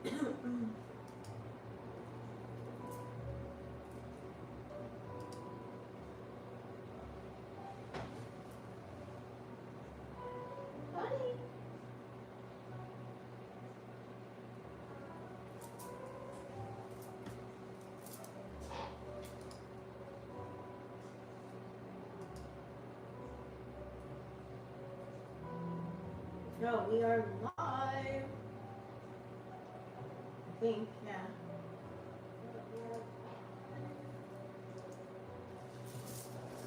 No, we are live. I think, yeah.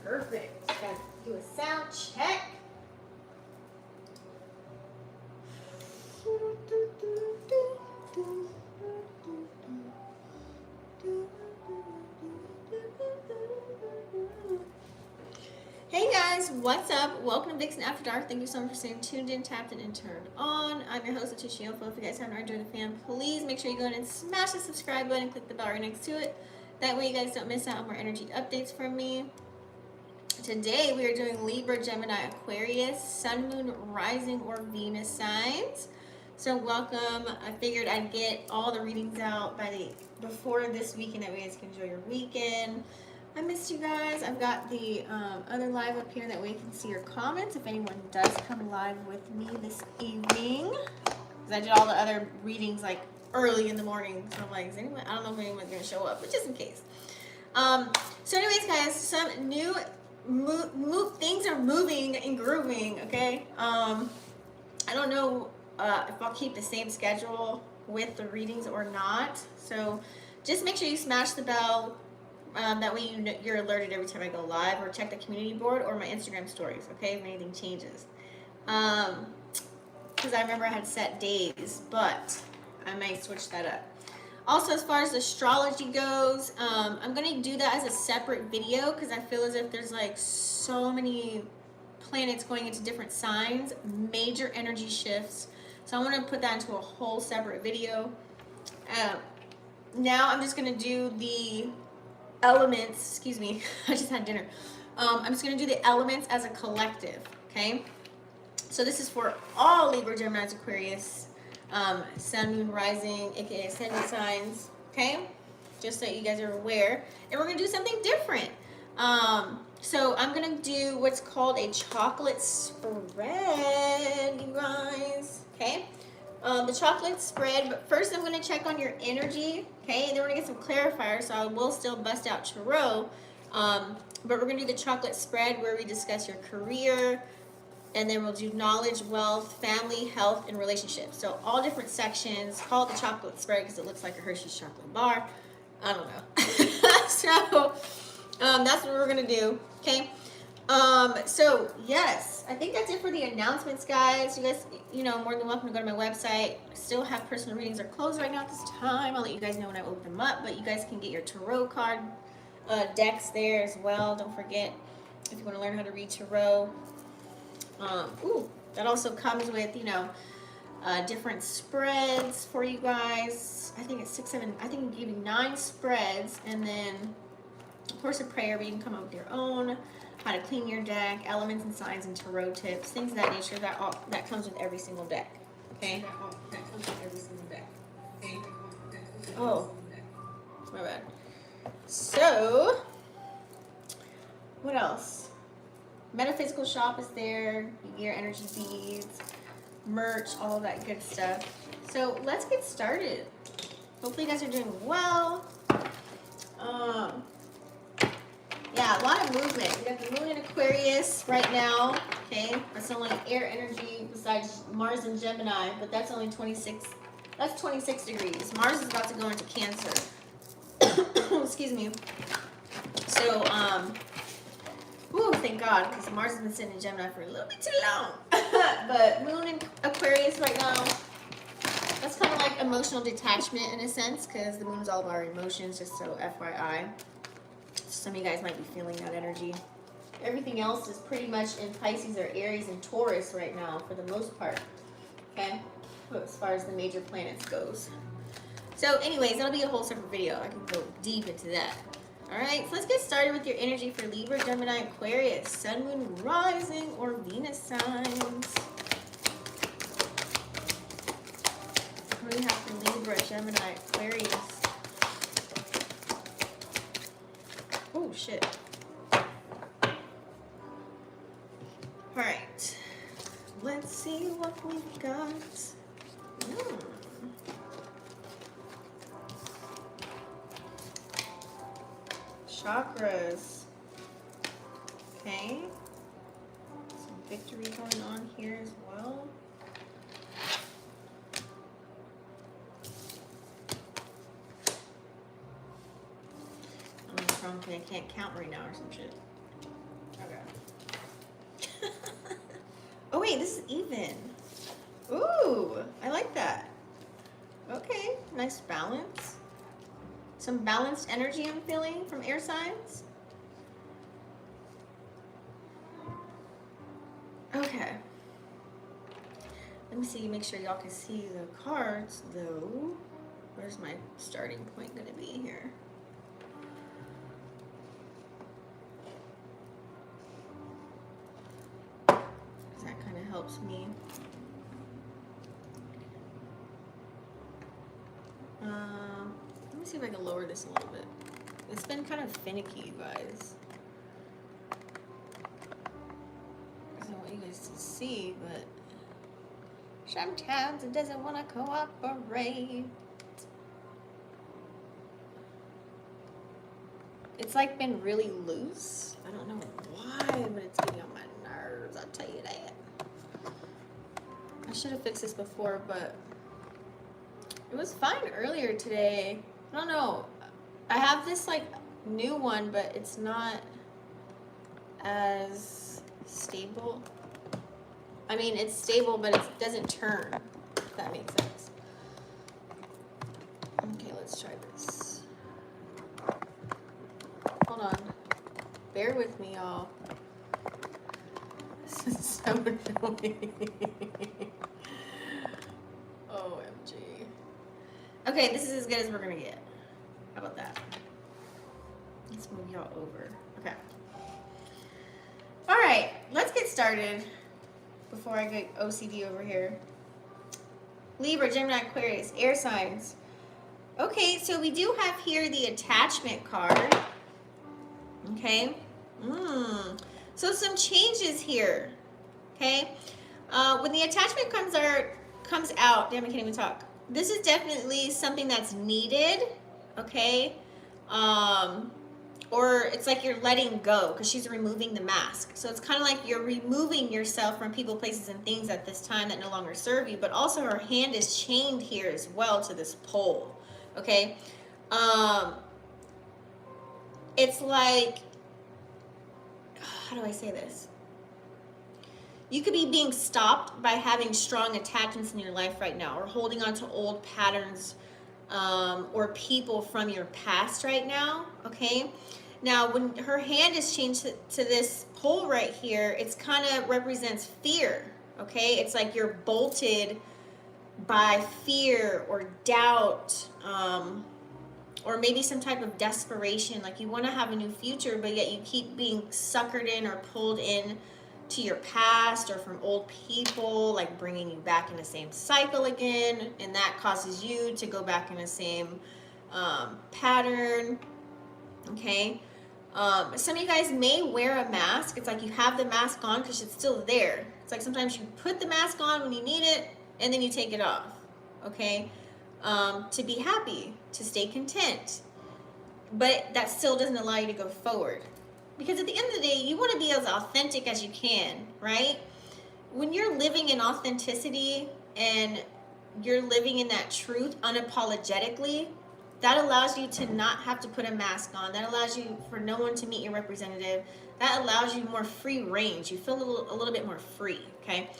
Perfect. Gotta do a sound check. Hey guys, what's up? Welcome to Vixen After Dark. Thank you so much for staying tuned in, tapped in, and turned on. I'm your host, Leticia Info. If you guys haven't already joined the fam, please make sure you go ahead and smash the subscribe button and click the bell right next to it. That way you guys don't miss out on more energy updates from me. Today we are doing Libra, Gemini, Aquarius, Sun, Moon, Rising, or Venus signs. So welcome. I figured I'd get all the readings out before this weekend. That way you guys can enjoy your weekend. I missed you guys. I've got the other live up here. That way you can see your comments if anyone does come live with me this evening. Because I did all the other readings like early in the morning. So I'm like, is anyone? I don't know if anyone's going to show up, but just in case. So anyways, guys, some new things are moving and grooving, okay? I don't know if I'll keep the same schedule with the readings or not. So just make sure you smash the bell. That way you're alerted every time I go live, or check the community board or my Instagram stories, okay, if anything changes. Because I remember I had set days, but I might switch that up. Also, as far as astrology goes, I'm going to do that as a separate video because I feel as if there's like so many planets going into different signs, major energy shifts. So I want to put that into a whole separate video. Now I'm just going to do the elements, excuse me, I just had dinner. I'm just going to do the elements as a collective, okay? So this is for all Libra, Gemini, Aquarius, Sun, Moon, Rising, aka ascendant signs, okay? Just so you guys are aware. And we're going to do something different. So I'm going to do what's called a chocolate spread, you guys, okay? The chocolate spread, but first I'm going to check on your energy, okay? And then we're going to get some clarifiers, so I will still bust out tarot. But we're going to do the chocolate spread where we discuss your career, and then we'll do knowledge, wealth, family, health, and relationships. So all different sections. Call it the chocolate spread because it looks like a Hershey's chocolate bar. I don't know. So that's what we're going to do, okay? So yes, I think that's it for the announcements, guys. You guys, more than welcome to go to my website. I still have personal readings are closed right now at this time. I'll let you guys know when I open them up, but you guys can get your tarot card decks there as well. Don't forget, if you want to learn how to read tarot. That also comes with, different spreads for you guys. I think it's 6, 7, I think I'm giving 9 spreads, and then of course a prayer, but you can come up with your own. How to clean your deck, elements and signs and tarot tips, things of that nature. That comes with every single deck. Okay. That comes with every single deck. Okay. Oh, my bad. So, what else? Metaphysical shop is there. You get your energy beads, merch, all of that good stuff. So let's get started. Hopefully you guys are doing well. Yeah, a lot of movement. We got the moon in Aquarius right now, okay? That's only air energy besides Mars and Gemini, but that's only 26. That's 26 degrees. Mars is about to go into Cancer. Excuse me. So, thank God, because Mars has been sitting in Gemini for a little bit too long. But moon in Aquarius right now, that's kind of like emotional detachment in a sense, because the moon is all of our emotions, just so FYI. Some of you guys might be feeling that energy. Everything else is pretty much in Pisces or Aries and Taurus right now for the most part. Okay? As far as the major planets goes. So anyways, that'll be a whole separate video. I can go deep into that. Alright, so let's get started with your energy for Libra, Gemini, Aquarius, Sun, Moon, Rising, or Venus signs. What do we have for Libra? Libra, Gemini, Aquarius. Oh, shit. Alright. Let's see what we've got. Chakras. Okay. Some victory going on here as well. I can't count right now or some shit. Okay. Oh wait, this is even. Ooh, I like that. Okay, nice balance. Some balanced energy I'm feeling from air signs. Okay. Let me see, make sure y'all can see the cards though. Where's my starting point gonna be here? Helps me. Let me see if I can lower this a little bit. It's been kind of finicky, you guys. I don't want you guys to see, but sometimes it doesn't want to cooperate. It's like been really loose. I don't know why, but it's getting on my nerves. I'll tell you that. I should have fixed this before, but it was fine earlier today. I don't know. I have this like new one, but it's not as stable. I mean, it's stable, but it doesn't turn, if that makes sense. Okay, let's try this. Hold on. Bear with me, y'all. This is so annoying. OMG. Okay, this is as good as we're gonna get. How about that? Let's move y'all over. Okay. All right, let's get started before I get OCD over here. Libra, Gemini, Aquarius, air signs. Okay, so we do have here the attachment card. Okay. So some changes here. Okay. When the attachment comes out, damn, I can't even talk. This is definitely something that's needed. Okay. Or it's like you're letting go because she's removing the mask. So it's kind of like you're removing yourself from people, places, and things at this time that no longer serve you. But also her hand is chained here as well to this pole. Okay. It's like, how do I say this? You could be being stopped by having strong attachments in your life right now, or holding on to old patterns or people from your past right now, okay? Now, when her hand is changed to this pole right here, it's kind of represents fear, okay? It's like you're bolted by fear or doubt, or maybe some type of desperation, like you want to have a new future, but yet you keep being suckered in or pulled in to your past or from old people, like bringing you back in the same cycle again, and that causes you to go back in the same pattern, okay? Some of you guys may wear a mask. It's like you have the mask on because it's still there. It's like sometimes you put the mask on when you need it, and then you take it off, okay? To be happy, to stay content. But that still doesn't allow you to go forward. Because at the end of the day, you want to be as authentic as you can, right? When you're living in authenticity and you're living in that truth unapologetically, that allows you to not have to put a mask on. That allows you for no one to meet your representative. That allows you more free range. You feel a little bit more free, okay?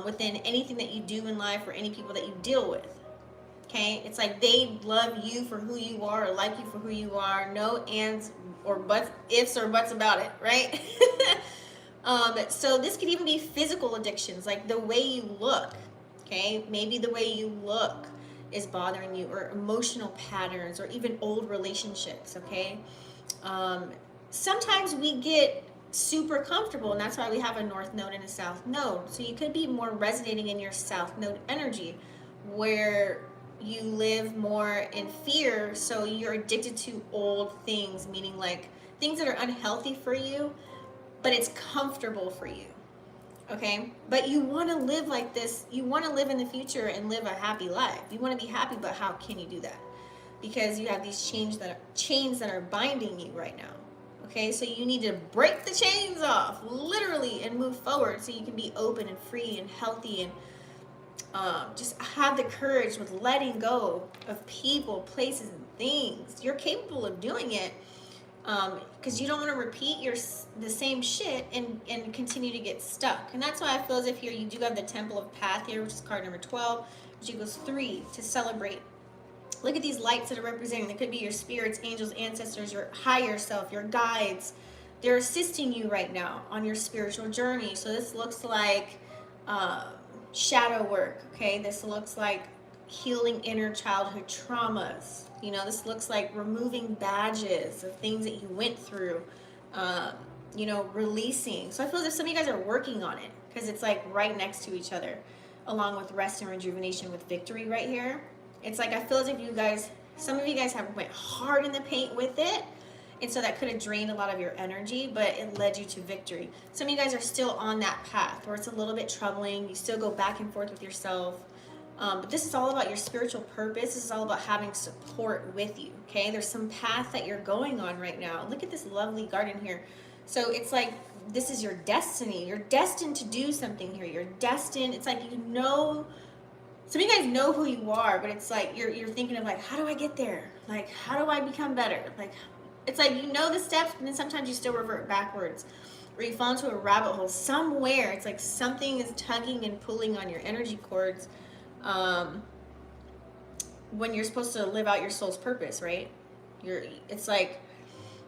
Within anything that you do in life or any people that you deal with. Okay, it's like they love you for who you are or like you for who you are. No ands or buts, ifs or buts about it, right? So this could even be physical addictions, like the way you look. Okay, maybe the way you look is bothering you, or emotional patterns, or even old relationships. Okay, sometimes we get super comfortable, and that's why we have a north node and a south node. So you could be more resonating in your south node energy, where you live more in fear, so you're addicted to old things, meaning like things that are unhealthy for you, but it's comfortable for you. Okay? But you want to live like this. You want to live in the future and live a happy life. You want to be happy, but how can you do that? Because you have these chains that are binding you right now. Okay? So you need to break the chains off, literally, and move forward so you can be open and free and healthy and just have the courage with letting go of people, places, and things. You're capable of doing it, because you don't want to repeat the same shit and continue to get stuck. And that's why I feel as if here you do have the Temple of Path here, which is card number 12, which equals 3, to celebrate. Look at these lights that are representing. They could be your spirits, angels, ancestors, your higher self, your guides. They're assisting you right now on your spiritual journey. So this looks like shadow work, okay? This looks like healing inner childhood traumas. You know, this looks like removing badges of things that you went through, you know, releasing. So I feel as if some of you guys are working on it, because it's like right next to each other, along with rest and rejuvenation with victory right here. It's like I feel as if you guys, some of you guys have went hard in the paint with it, and so that could have drained a lot of your energy, but it led you to victory. Some of you guys are still on that path where it's a little bit troubling. You still go back and forth with yourself. But this is all about your spiritual purpose. This is all about having support with you, okay? There's some path that you're going on right now. Look at this lovely garden here. So it's like this is your destiny. You're destined to do something here. You're destined. It's like, you know, some of you guys know who you are, but it's like you're thinking of like, how do I get there? Like, how do I become better? Like, it's like you know the steps, but then sometimes you still revert backwards, or you fall into a rabbit hole somewhere. It's like something is tugging and pulling on your energy cords when you're supposed to live out your soul's purpose, right? It's like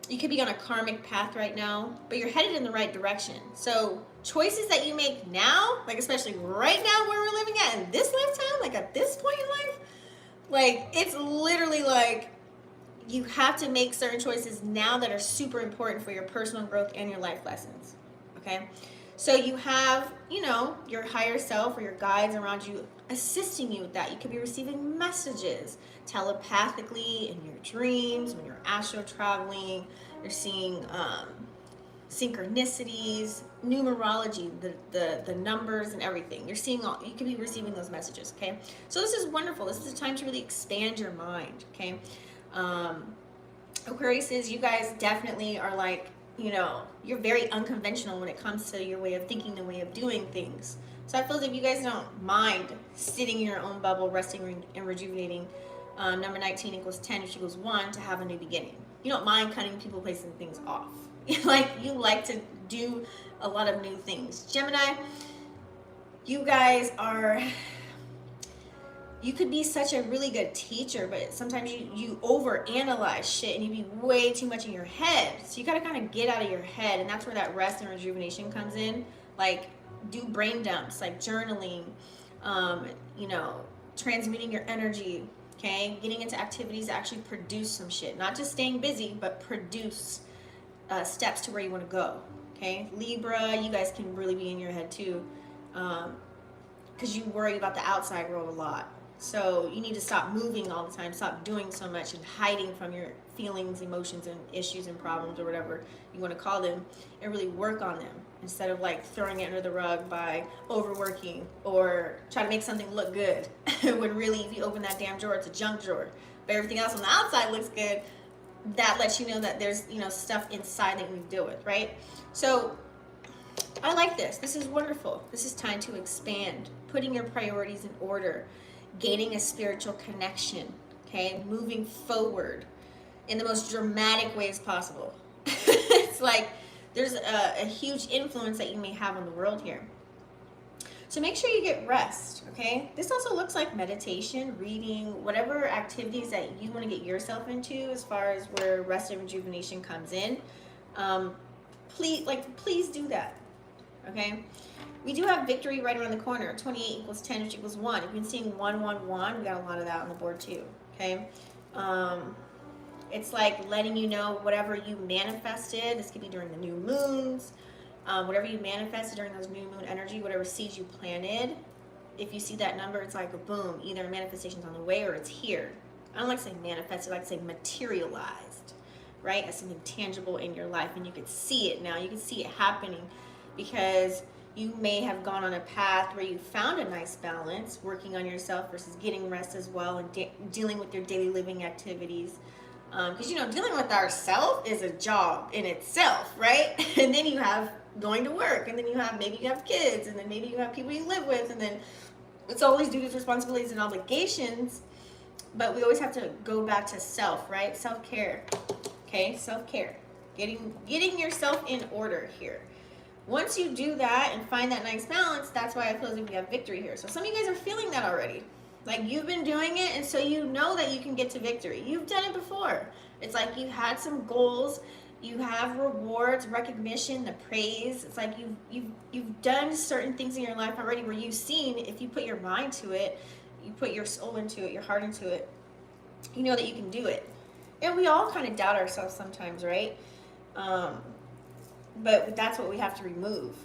you could be on a karmic path right now, but you're headed in the right direction. So choices that you make now, like especially right now where we're living at in this lifetime, like at this point in life, like it's literally like you have to make certain choices now that are super important for your personal growth and your life lessons, okay? So you have, you know, your higher self or your guides around you assisting you with that. You could be receiving messages telepathically in your dreams, when you're astral traveling. You're seeing synchronicities, numerology, the numbers and everything. You're seeing all, you could be receiving those messages, okay? So this is wonderful. This is a time to really expand your mind, okay? Aquariuses, you guys definitely are like, you know, you're very unconventional when it comes to your way of thinking, the way of doing things. So I feel as if you guys don't mind sitting in your own bubble, resting and rejuvenating. Number 19 equals 10, which equals 1, to have a new beginning. You don't mind cutting people, placing things off. Like, you like to do a lot of new things. Gemini, you guys are, you could be such a really good teacher, but sometimes you overanalyze shit and you be way too much in your head. So you gotta kind of get out of your head, and that's where that rest and rejuvenation comes in. Like, do brain dumps, like journaling, you know, transmuting your energy, okay? Getting into activities that actually produce some shit. Not just staying busy, but produce steps to where you want to go, okay? Libra, you guys can really be in your head too, because you worry about the outside world a lot. So you need to stop moving all the time, stop doing so much and hiding from your feelings, emotions, and issues and problems, or whatever you want to call them, and really work on them instead of like throwing it under the rug by overworking or try to make something look good when really if you open that damn drawer, it's a junk drawer. But everything else on the outside looks good. That lets you know that there's, you know, stuff inside that you need to deal with, right? So I like this. This is wonderful. This is time to expand, putting your priorities in order, gaining a spiritual connection, okay? Moving forward in the most dramatic ways possible. It's like there's a huge influence that you may have on the world here. So make sure you get rest, okay? This also looks like meditation, reading, whatever activities that you want to get yourself into as far as where rest and rejuvenation comes in. Please do that, okay? We do have victory right around the corner. 28 equals 10, which equals 1. You've been seeing 1, 1, 1. We got a lot of that on the board too, okay? It's like letting you know whatever you manifested. This could be during the new moons. Whatever you manifested during those new moon energy, whatever seeds you planted, if you see that number, it's like a boom, either manifestation's on the way or it's here. I don't like to say manifest, I like to say materialized, right? As something tangible in your life, and you could see it now. You can see it happening because you may have gone on a path where you found a nice balance, working on yourself versus getting rest as well, and dealing with your daily living activities. Because, you know, dealing with ourself is a job in itself, right? And then you have going to work, and then you have, maybe you have kids, and then maybe you have people you live with, and then it's always duties, responsibilities, and obligations. But we always have to go back to self, right? Self-care, okay? Self-care. Getting yourself in order here. Once you do that and find that nice balance, that's why I feel as if we have victory here. So some of you guys are feeling that already. Like, you've been doing it, and so you know that you can get to victory. You've done it before. It's like you had some goals, you have rewards, recognition, the praise. It's like you've done certain things in your life already where you've seen, if you put your mind to it, you put your soul into it, your heart into it, you know that you can do it. And we all kind of doubt ourselves sometimes, right? But that's what we have to remove,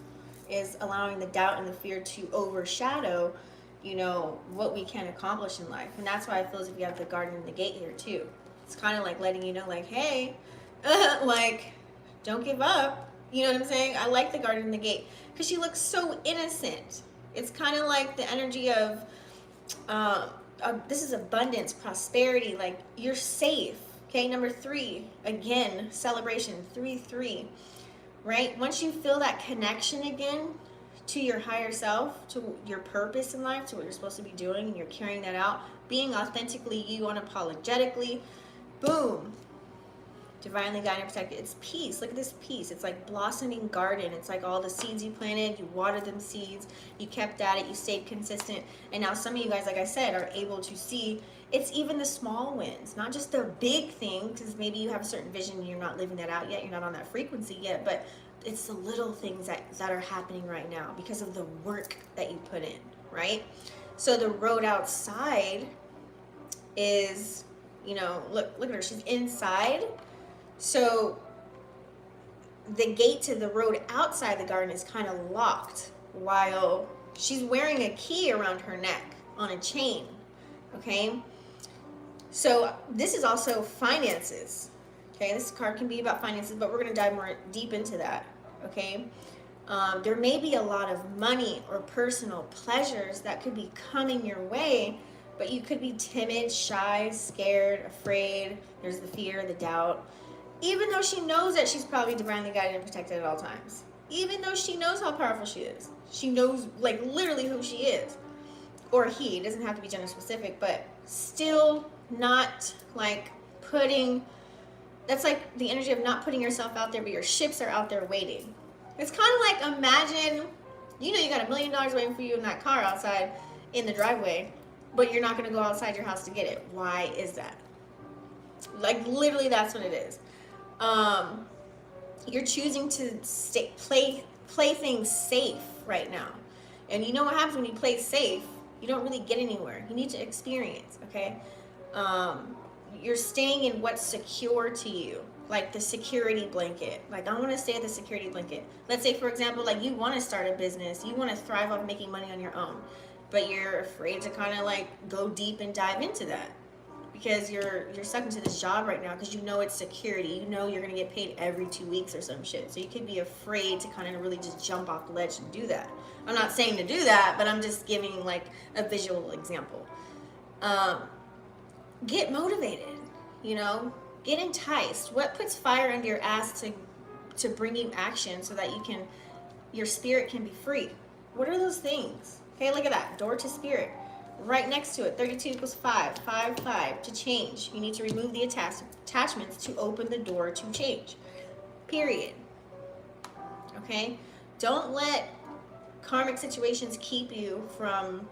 is allowing the doubt and the fear to overshadow, you know, what we can accomplish in life. And that's why I feel as if you have the garden and the gate here too. It's kind of like letting you know, like, hey, like, don't give up. You know what I'm saying? I like the garden and the gate because she looks so innocent. It's kind of like the energy of, this is abundance, prosperity, like you're safe. Okay, number 3, again, celebration, 3-3, right? Once you feel that connection again to your higher self, to your purpose in life, to what you're supposed to be doing, and you're carrying that out, being authentically you, unapologetically, boom, divinely guided and protected. It's peace. Look at this peace. It's like blossoming garden. It's like all the seeds you planted, you watered them seeds, you kept at it, you stayed consistent, and now some of you guys, like I said, are able to see it's even the small wins, not just the big thing, because maybe you have a certain vision and you're not living that out yet, you're not on that frequency yet, but it's the little things that are happening right now because of the work that you put in, right? So the road outside is, you know, look at her, she's inside. So the gate to the road outside the garden is kind of locked while she's wearing a key around her neck on a chain, okay? So this is also finances, okay? This card can be about finances, but we're going to dive more deep into that, okay? There may be a lot of money or personal pleasures that could be coming your way, but you could be timid, shy, scared, afraid. There's the fear, the doubt. Even though she knows that she's probably divinely guided and protected at all times. Even though she knows how powerful she is. She knows, like, literally who she is. Or he, it doesn't have to be gender specific, but still not, like, that's like the energy of not putting yourself out there, but your ships are out there waiting. It's kind of like, imagine, you know, you got $1 million waiting for you in that car outside in the driveway, but you're not going to go outside your house to get it. Why is that? Like, literally, that's what it is. You're choosing to play things safe right now. And you know what happens when you play safe? You don't really get anywhere. You need to experience, okay? You're staying in what's secure to you, like the security blanket. Like, I want to stay at the security blanket. Let's say, for example, like, you want to start a business. You want to thrive off making money on your own, but you're afraid to kind of, like, go deep and dive into that because you're stuck into this job right now because you know it's security. You know you're going to get paid every 2 weeks or some shit. So you could be afraid to kind of really just jump off the ledge and do that. I'm not saying to do that, but I'm just giving, like, a visual example. Get motivated, you know, get enticed. What puts fire under your ass to bring you action so that your spirit can be free? What are those things? Okay, look at that, door to spirit. Right next to it, 32 equals 5, 5, 5, to change. You need to remove the attachments to open the door to change, period. Okay, don't let karmic situations keep you from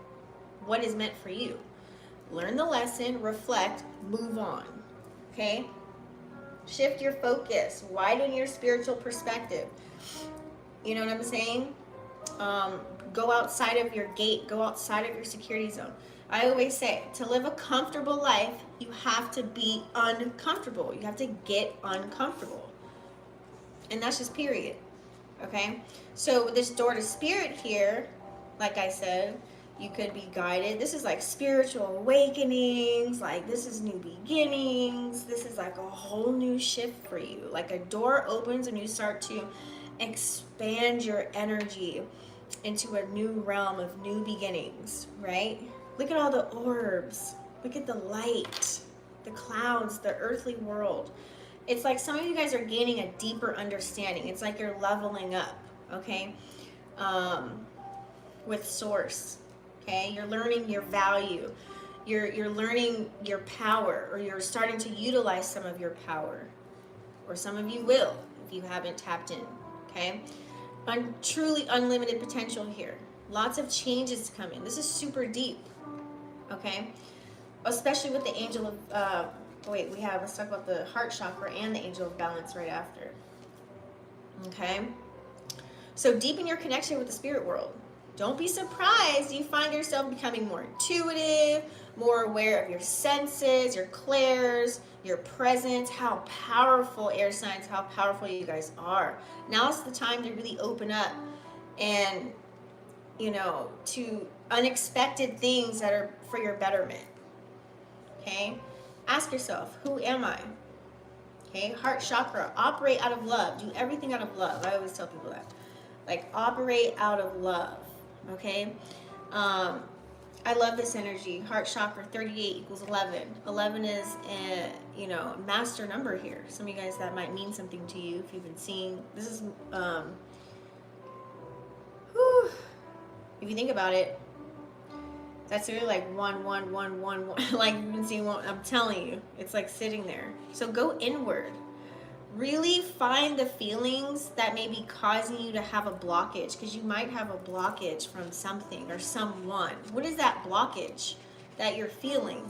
what is meant for you. Learn the lesson, reflect, move on, okay? Shift your focus, widen your spiritual perspective. You know what I'm saying? Go outside of your gate, go outside of your security zone. I always say, to live a comfortable life, you have to be uncomfortable. You have to get uncomfortable. And that's just period, okay? So with this door to spirit here, like I said, You could be guided. This is like spiritual awakenings. Like, this is new beginnings. This is like a whole new shift for you. Like, a door opens and you start to expand your energy into a new realm of new beginnings, right? Look at all the orbs. Look at the light, the clouds, the earthly world. It's like some of you guys are gaining a deeper understanding. It's like you're leveling up, okay? With source, okay? You're learning your value. You're learning your power, or you're starting to utilize some of your power. Or some of you will, if you haven't tapped in, okay? Truly unlimited potential here. Lots of changes coming. This is super deep, okay? Especially with the angel of, let's talk about the heart chakra and the angel of balance right after, okay? So deepen your connection with the spirit world. Don't be surprised you find yourself becoming more intuitive, more aware of your senses, your clairs, your presence, how powerful air signs, how powerful you guys are. Now's the time to really open up and, to unexpected things that are for your betterment. Okay? Ask yourself, who am I? Okay? Heart chakra, operate out of love. Do everything out of love. I always tell people that. Like, operate out of love. Okay? I love this energy. Heart chakra, 38 equals 11. 11 is a, master number here. Some of you guys, that might mean something to you if you've been seeing. This is, if you think about it, that's really like 1, 1, 1, 1, 1. Like, you've been seeing one. I'm telling you, it's like sitting there. So go inward. Really find the feelings that may be causing you to have a blockage, because you might have a blockage from something or someone. What is that blockage that you're feeling?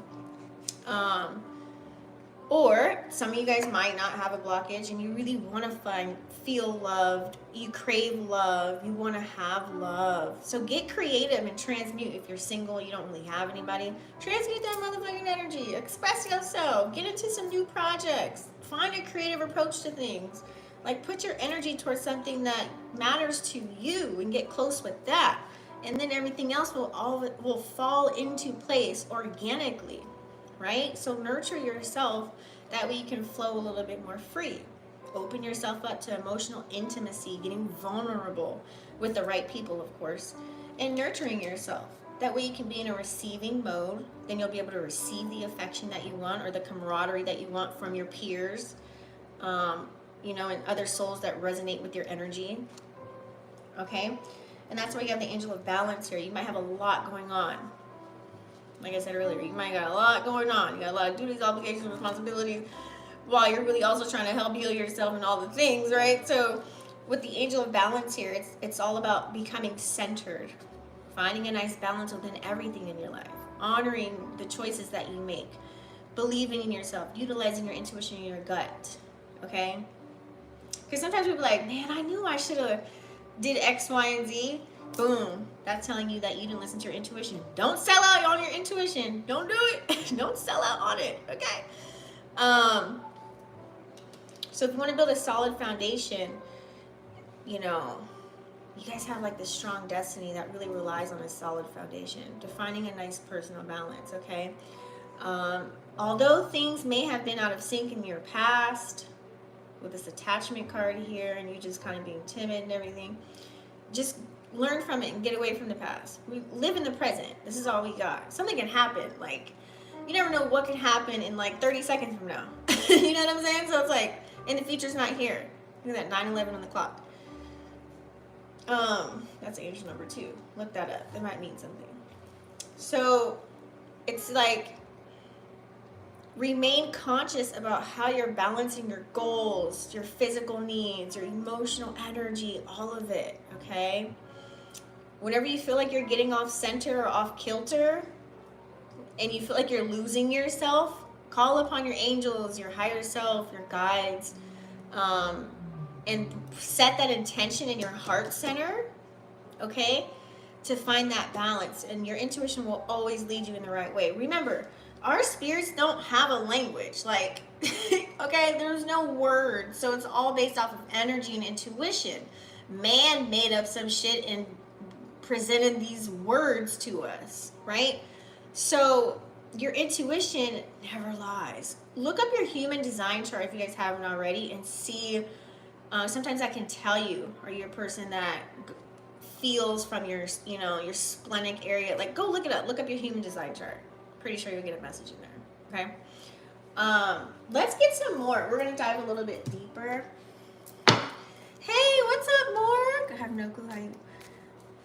Or some of you guys might not have a blockage and you really want to feel loved. You crave love. You want to have love. So get creative and transmute. If you're single, you don't really have anybody, transmute that motherfucking energy. Express yourself. Get into some new projects. Find a creative approach to things. Like, put your energy towards something that matters to you and get close with that. And then everything else will fall into place organically. Right? So nurture yourself, that way you can flow a little bit more free. Open yourself up to emotional intimacy, getting vulnerable with the right people, of course, and nurturing yourself. That way you can be in a receiving mode. Then you'll be able to receive the affection that you want, or the camaraderie that you want from your peers, and other souls that resonate with your energy. Okay? And that's why you have the angel of balance here. You might have a lot going on. Like I said earlier, you might got a lot going on. You got a lot of duties, obligations, responsibilities, while you're really also trying to help heal yourself and all the things, right? So with the angel of balance here, it's all about becoming centered, finding a nice balance within everything in your life, honoring the choices that you make, believing in yourself, utilizing your intuition and your gut, okay? Because sometimes people are like, man, I knew I should have did X, Y, and Z. Boom. That's telling you that you didn't listen to your intuition. Don't sell out on your intuition. Don't do it. Don't sell out on it. Okay. So if you want to build a solid foundation, you guys have like this strong destiny that really relies on a solid foundation, defining a nice personal balance. Okay. Although things may have been out of sync in your past, with this attachment card here, and you just kind of being timid and everything, just learn from it and get away from the past. We live in the present. This is all we got. Something can happen. Like, you never know what can happen in like 30 seconds from now. You know what I'm saying? So it's like, and the future's not here. Look at that 9/11 on the clock. That's angel number 2. Look that up. It might mean something. So it's like, remain conscious about how you're balancing your goals, your physical needs, your emotional energy, all of it, okay? Whenever you feel like you're getting off center or off kilter, and you feel like you're losing yourself, call upon your angels, your higher self, your guides, and set that intention in your heart center, okay, to find that balance. And your intuition will always lead you in the right way. Remember, our spirits don't have a language, like, okay, there's no words, so it's all based off of energy and intuition. Man made up some shit and presented these words to us, right? So your intuition never lies. Look up your human design chart if you guys haven't already and see. Sometimes I can tell you, are you a person that feels from your, your splenic area? Like, go look it up. Look up your human design chart. Pretty sure you'll get a message in there. Okay. Let's get some more. We're gonna dive a little bit deeper. Hey, what's up, Morg? I have no clue how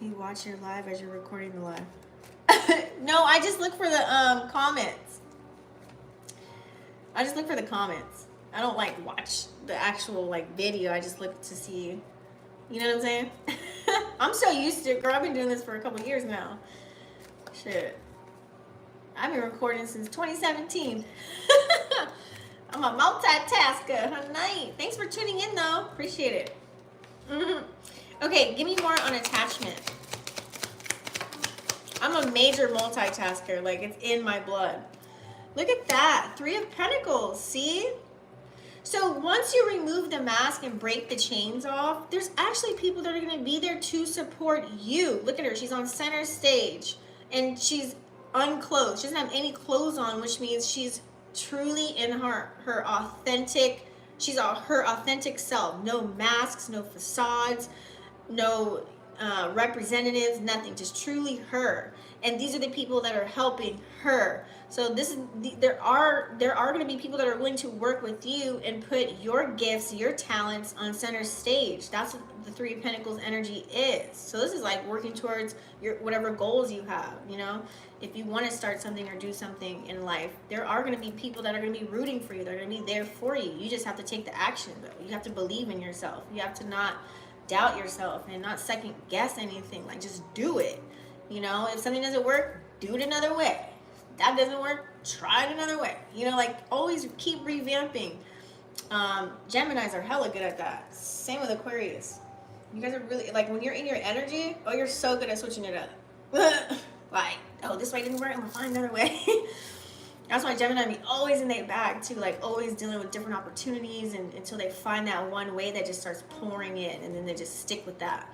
you watch your live as you're recording the live. No, I just look for the comments. I just look for the comments. I don't like watch the actual like video. I just look to see, you know what I'm saying? I'm so used to it, girl. I've been doing this for a couple years now. Shit. I've been recording since 2017. I'm a multitasker, honey. Thanks for tuning in though. Appreciate it. Okay, give me more on attachment. I'm a major multitasker. Like, it's in my blood. Look at that. 3 of Pentacles. See? So once you remove the mask and break the chains off, there's actually people that are going to be there to support you. Look at her. She's on center stage and she's unclothed. She doesn't have any clothes on, which means she's truly in her authentic, her authentic self. No masks, no facades, no representatives, nothing, just truly her. And these are the people that are helping her. So this is there are going to be people that are willing to work with you and put your gifts, your talents on center stage. That's what the 3 of Pentacles energy is. So this is like working towards your whatever goals you have, you know. If you want to start something or do something in life, there are going to be people that are going to be rooting for you. They're going to be there for you. You just have to take the action though. You have to believe in yourself. You have to not doubt yourself and not second guess anything. Like, just do it. You know, if something doesn't work, do it another way. If that doesn't work, try it another way. You know, like, always keep revamping. Geminis are hella good at that. Same with Aquarius. You guys are really, like, when you're in your energy, oh, you're so good at switching it up. Like, oh, this way didn't work, I'm gonna find another way. That's why Gemini be always in their bag too, like always dealing with different opportunities, and until they find that one way that just starts pouring in, and then they just stick with that.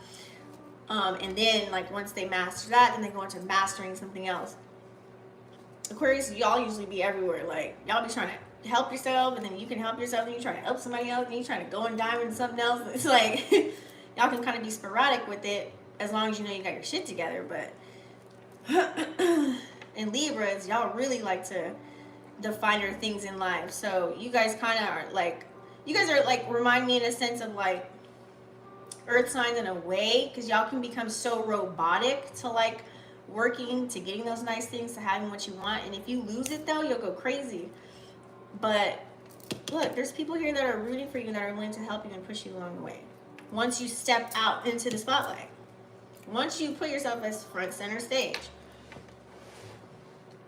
And then, like, once they master that, then they go into mastering something else. Aquarius, y'all usually be everywhere. Like, y'all be trying to help yourself, and then you can help yourself, and you try to help somebody else, and you trying to go and dive into something else. It's like y'all can kind of be sporadic with it as long as you know you got your shit together. But in Libras, y'all really like to define your things in life. So you guys kind of are like, remind me in a sense of like earth signs in a way, because y'all can become so robotic to like working, to getting those nice things, to having what you want. And if you lose it though, you'll go crazy. But look, there's people here that are rooting for you, that are willing to help you and push you along the way. Once you step out into the spotlight, once you put yourself as front center stage.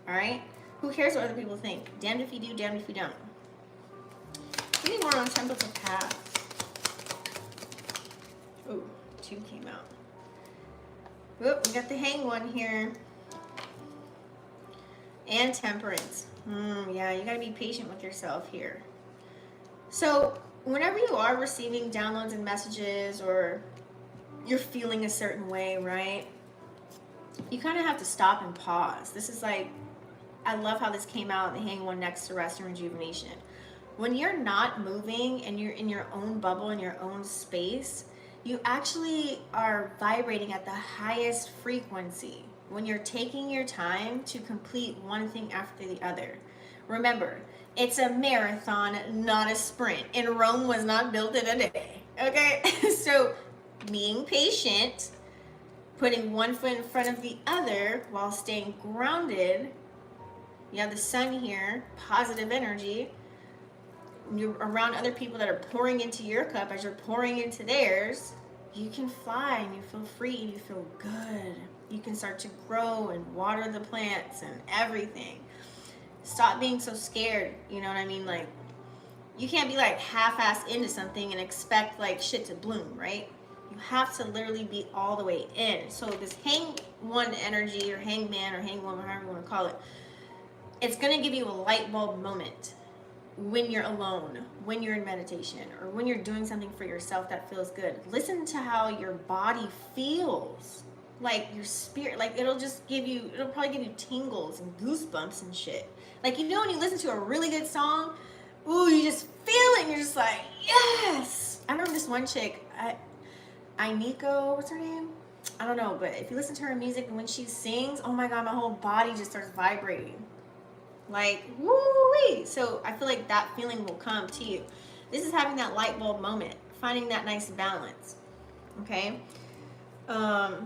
All right? Who cares what other people think? Damned if you do, damned if you don't. Give me more on Templets of Paths. Ooh, 2 came out. Whoop, we got the Hanged One here. And Temperance. Yeah, you gotta be patient with yourself here. So, whenever you are receiving downloads and messages, or you're feeling a certain way, right? You kind of have to stop and pause. This is like, I love how this came out, the Hanged One next to Rest and Rejuvenation. When you're not moving and you're in your own bubble, in your own space, you actually are vibrating at the highest frequency when you're taking your time to complete one thing after the other. Remember, it's a marathon, not a sprint. And Rome was not built in a day, okay? So being patient, putting one foot in front of the other while staying grounded. You have the sun here, positive energy. You're around other people that are pouring into your cup as you're pouring into theirs. You can fly and you feel free and you feel good. You can start to grow and water the plants and everything. Stop being so scared, you know what I mean? Like, you can't be like half-assed into something and expect like shit to bloom, right? You have to literally be all the way in. So this Hanged One energy, or Hangman, or Hanged Woman, however you want to call it, it's going to give you a light bulb moment when you're alone, when you're in meditation, or when you're doing something for yourself that feels good. Listen to how your body feels. like your spirit, like it'll just give you, it'll probably give you tingles and goosebumps and shit. Like, you know, when you listen to a really good song, ooh, you just feel it and you're just like, yes. I remember this one chick, Nico, what's her name? I don't know, but if you listen to her music and when she sings, oh my God, my whole body just starts vibrating. Like, woo-wee. So I feel like that feeling will come to you. This is having that light bulb moment, finding that nice balance. Okay? I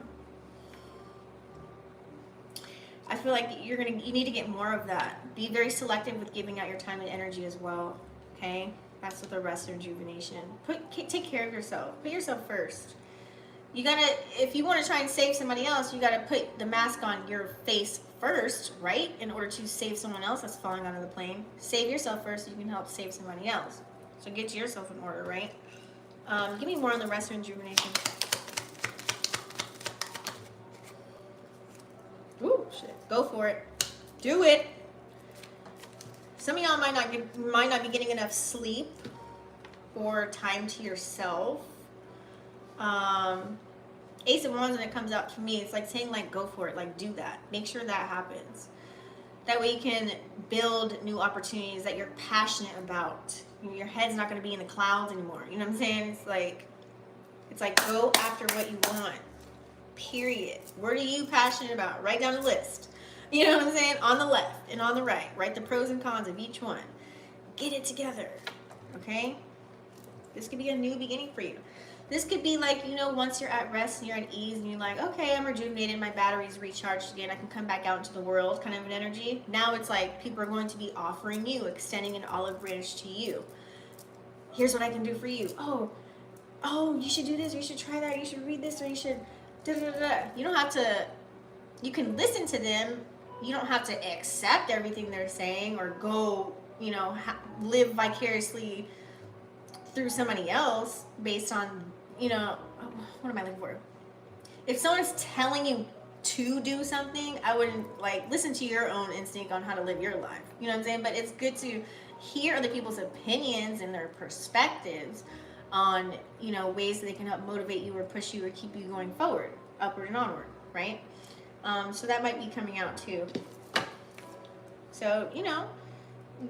feel like you need to get more of that. Be very selective with giving out your time and energy as well. Okay? That's with the rest and rejuvenation. Take care of yourself. Put yourself first. You gotta, if you want to try and save somebody else, you gotta put the mask on your face first, right? In order to save someone else that's falling out of the plane. Save yourself first so you can help save somebody else. So get yourself in order, right? Give me more on the rest and rejuvenation. Ooh, shit. Go for it. Do it. Some of y'all might not be getting enough sleep or time to yourself. Ace of Wands, when it comes out to me, it's like saying, like, go for it, like, do that. Make sure that happens. That way you can build new opportunities that you're passionate about. Your head's not going to be in the clouds anymore. You know what I'm saying? It's like go after what you want. Period. What are you passionate about? Write down a list. You know what I'm saying? On the left and on the right. Write the pros and cons of each one. Get it together. Okay? This could be a new beginning for you. This could be like, you know, once you're at rest and you're at ease and you're like, okay, I'm rejuvenated, my battery's recharged again, I can come back out into the world, kind of an energy. Now it's like people are going to be offering you, extending an olive branch to you. Here's what I can do for you. Oh, you should do this, or you should try that, or you should read this, or you should da-da-da-da. You don't have to, you can listen to them. You don't have to accept everything they're saying or go, you know, live vicariously through somebody else based on, you know, what am I looking for? If someone's telling you to do something, I wouldn't, like, listen to your own instinct on how to live your life. You know what I'm saying? But it's good to hear other people's opinions and their perspectives on, you know, ways that they can help motivate you or push you or keep you going forward, upward and onward, right? So that might be coming out too. So, you know,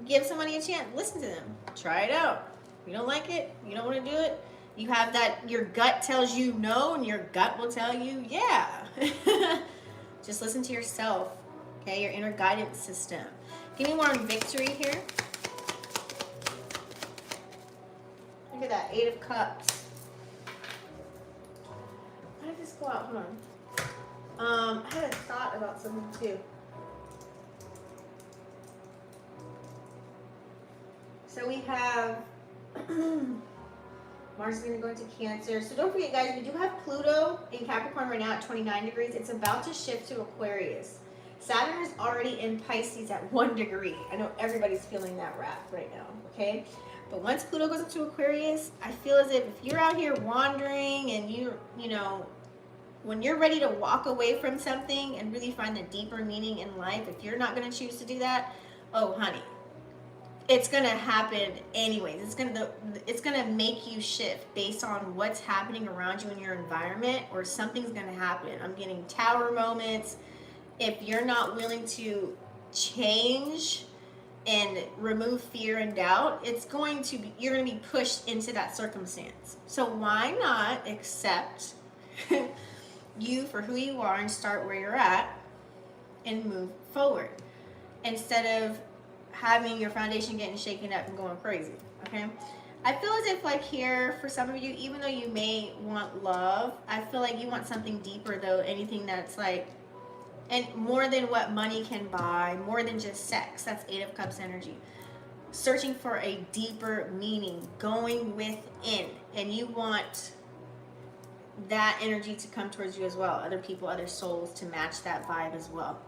give somebody a chance. Listen to them. Try it out. You don't like it, you don't want to do it, you have that, your gut tells you no, and your gut will tell you yeah. Just listen to yourself, okay, your inner guidance system. Give me more on victory here. Look at that, 8 of Cups. How did this go out? Hold on. I had a thought about something too. So we have Mars is going to go into Cancer. So don't forget, guys, we do have Pluto in Capricorn right now at 29 degrees. It's about to shift to Aquarius. Saturn is already in Pisces at 1 degree. I know everybody's feeling that wrath right now, okay? But once Pluto goes into Aquarius, I feel as if you're out here wandering and you know, when you're ready to walk away from something and really find the deeper meaning in life, if you're not going to choose to do that, oh, honey, it's gonna happen anyways. It's gonna make you shift based on what's happening around you in your environment, or something's gonna happen. I'm getting tower moments. If you're not willing to change and remove fear and doubt, you're gonna be pushed into that circumstance. So why not accept you for who you are and start where you're at and move forward instead of having your foundation getting shaken up and going crazy, okay? I feel as if, like, here, for some of you, even though you may want love, I feel like you want something deeper, though, anything that's, like, and more than what money can buy, more than just sex. That's 8 of Cups energy. Searching for a deeper meaning, going within, and you want that energy to come towards you as well, other people, other souls to match that vibe as well.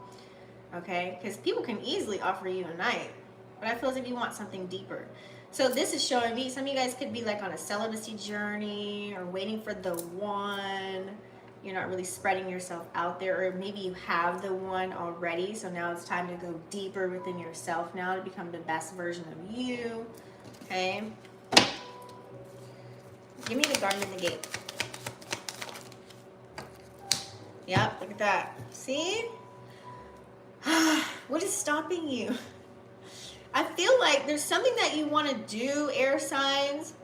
Okay, because people can easily offer you a night, but I feel as if you want something deeper. So this is showing me, some of you guys could be like on a celibacy journey or waiting for the one. You're not really spreading yourself out there, or maybe you have the one already, so now it's time to go deeper within yourself now to become the best version of you. Okay, give me the Garden and the Gate. Yep, look at that. See? What is stopping you? I feel like there's something that you want to do, air signs.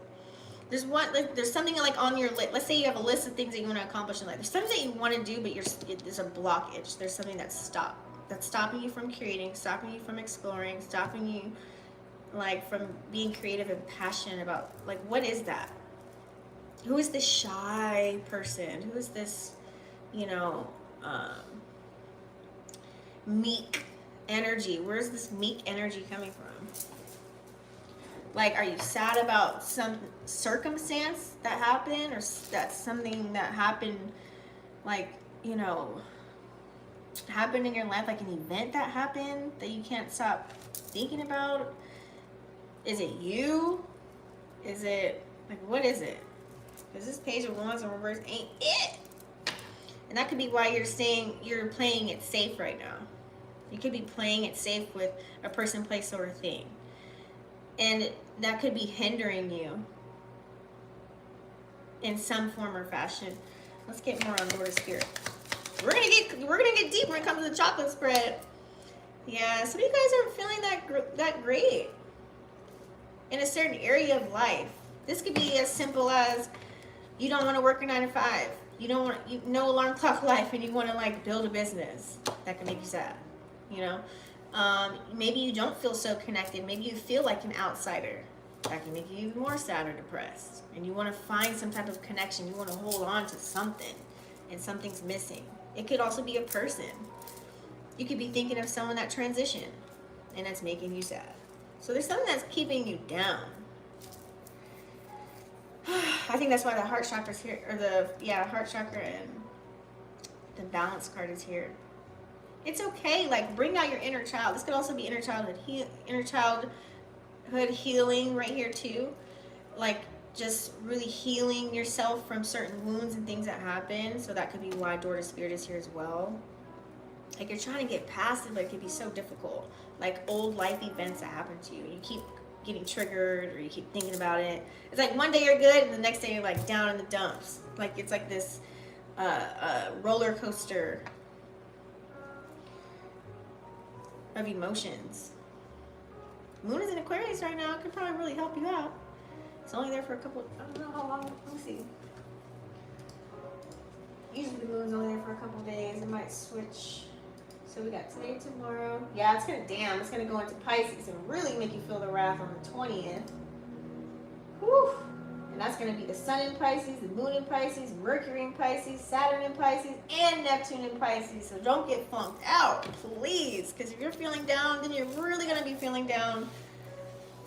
There's something like on your list. Let's say you have a list of things that you want to accomplish in life. There's something that you want to do, but there's a blockage. There's something that's stopping you from creating, stopping you from exploring, stopping you like from being creative and passionate about, like, what is that? Who is this shy person? Who is this, you know, meek energy? Where's this meek energy coming from? Like, are you sad about some circumstance that happened, or that's something that happened, like, you know, happened in your life, like an event that happened that you can't stop thinking about? Is it you? Is it, like, what is it? Because this page of wands in reverse ain't it. And that could be why you're playing it safe right now. You could be playing it safe with a person, place, or a thing. And that could be hindering you in some form or fashion. Let's get more on Lord of Spirit. We're gonna get deep when it comes to the chocolate spread. Yeah, some of you guys aren't feeling that great in a certain area of life. This could be as simple as you don't want to work a 9 to 5. No alarm clock life, and you want to like build a business. That can make you sad. You know, maybe you don't feel so connected. Maybe you feel like an outsider. That can make you even more sad or depressed. And you want to find some type of connection. You want to hold on to something, and something's missing. It could also be a person. You could be thinking of someone that transitioned, and that's making you sad. So there's something that's keeping you down. I think that's why the heart chakra's here, or heart chakra and the balance card is here. It's okay, like, bring out your inner child. This could also be inner childhood healing right here too. Like, just really healing yourself from certain wounds and things that happen. So that could be why Daughter Spirit is here as well. Like, you're trying to get past it, but it could be so difficult. Like old life events that happen to you. You keep getting triggered, or you keep thinking about it. It's like one day you're good, and the next day you're like down in the dumps. Like, it's like this roller coaster of emotions. Moon is in Aquarius right now. It could probably really help you out. It's only there for a couple, I don't know how long. Let me see. Usually the moon's only there for a couple days. It might switch. So we got today, tomorrow. Yeah, it's gonna go into Pisces and really make you feel the wrath on the 20th. Whew. And that's gonna be the Sun in Pisces, the Moon in Pisces, Mercury in Pisces, Saturn in Pisces, and Neptune in Pisces. So don't get funked out, please. Because if you're feeling down, then you're really gonna be feeling down.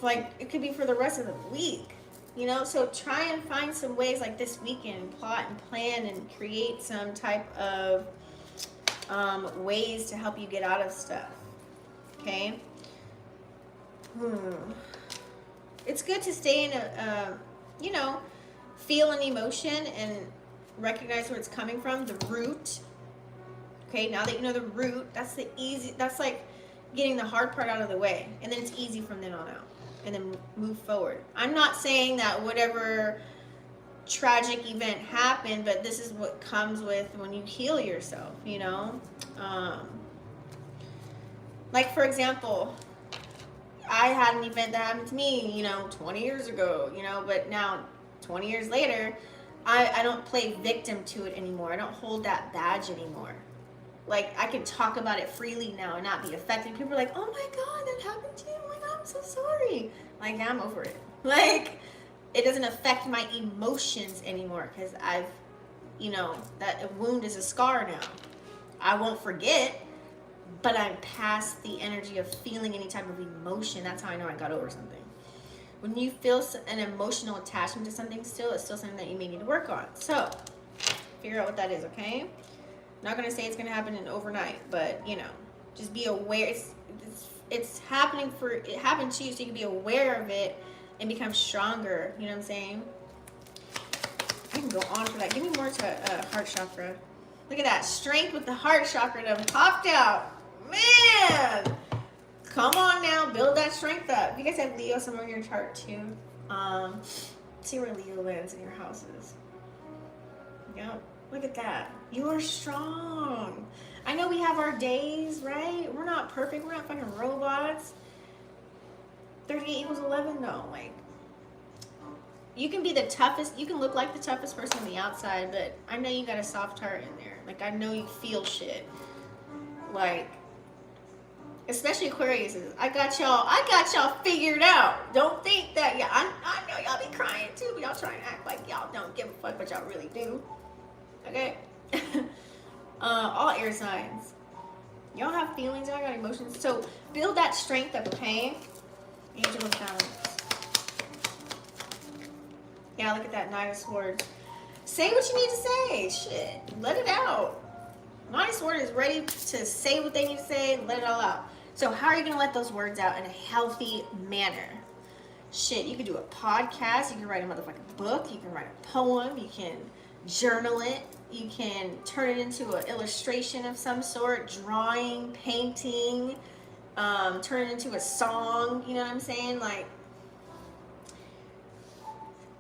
Like, it could be for the rest of the week. You know, so try and find some ways, like this weekend, plot and plan and create some type of ways to help you get out of stuff. Okay? It's good to stay in you know, feel an emotion and recognize where it's coming from, the root. Okay, now that you know the root, that's like getting the hard part out of the way, and then it's easy from then on out, and then move forward. I'm not saying that whatever tragic event happened, but this is what comes with when you heal yourself, you know? Like, for example, I had an event that happened to me, you know, 20 years ago, you know, but now 20 years later, I don't play victim to it anymore. I don't hold that badge anymore. Like, I can talk about it freely now and not be affected. People are like, oh my God, that happened to you? Oh my God, I'm so sorry. Like, I'm over it. Like, it doesn't affect my emotions anymore because I've, you know, that wound is a scar now. I won't forget, but I'm past the energy of feeling any type of emotion. That's how I know I got over something. When you feel an emotional attachment to something still, it's still something that you may need to work on. So, figure out what that is, okay? I'm not going to say it's going to happen in overnight, but, you know, just be aware. It's happening it happened to you, so you can be aware of it and become stronger. You know what I'm saying? I can go on for that. Give me more to heart chakra. Look at that. Strength with the heart chakra done popped out. Man! Come on now. Build that strength up. You guys have Leo somewhere in your chart too. See where Leo lands in your houses. Yep. Look at that. You are strong. I know we have our days, right? We're not perfect. We're not fucking robots. 38 equals 11 though. Like, you can be the toughest. You can look like the toughest person on the outside, but I know you got a soft heart in there. Like, I know you feel shit. Like, especially Aquarius. I got y'all figured out. Don't think that, yeah, I know y'all be crying too, but y'all try and act like y'all don't give a fuck, but y'all really do. Okay? All air signs. Y'all have feelings, y'all got emotions. So build that strength up, okay? Angel of Balance. Yeah, look at that Knight of Swords. Say what you need to say. Shit. Let it out. Knight of Swords is ready to say what they need to say and let it all out. So how are you going to let those words out in a healthy manner? Shit, you can do a podcast. You can write a motherfucking book. You can write a poem. You can journal it. You can turn it into an illustration of some sort, drawing, painting, turn it into a song, you know what I'm saying? Like,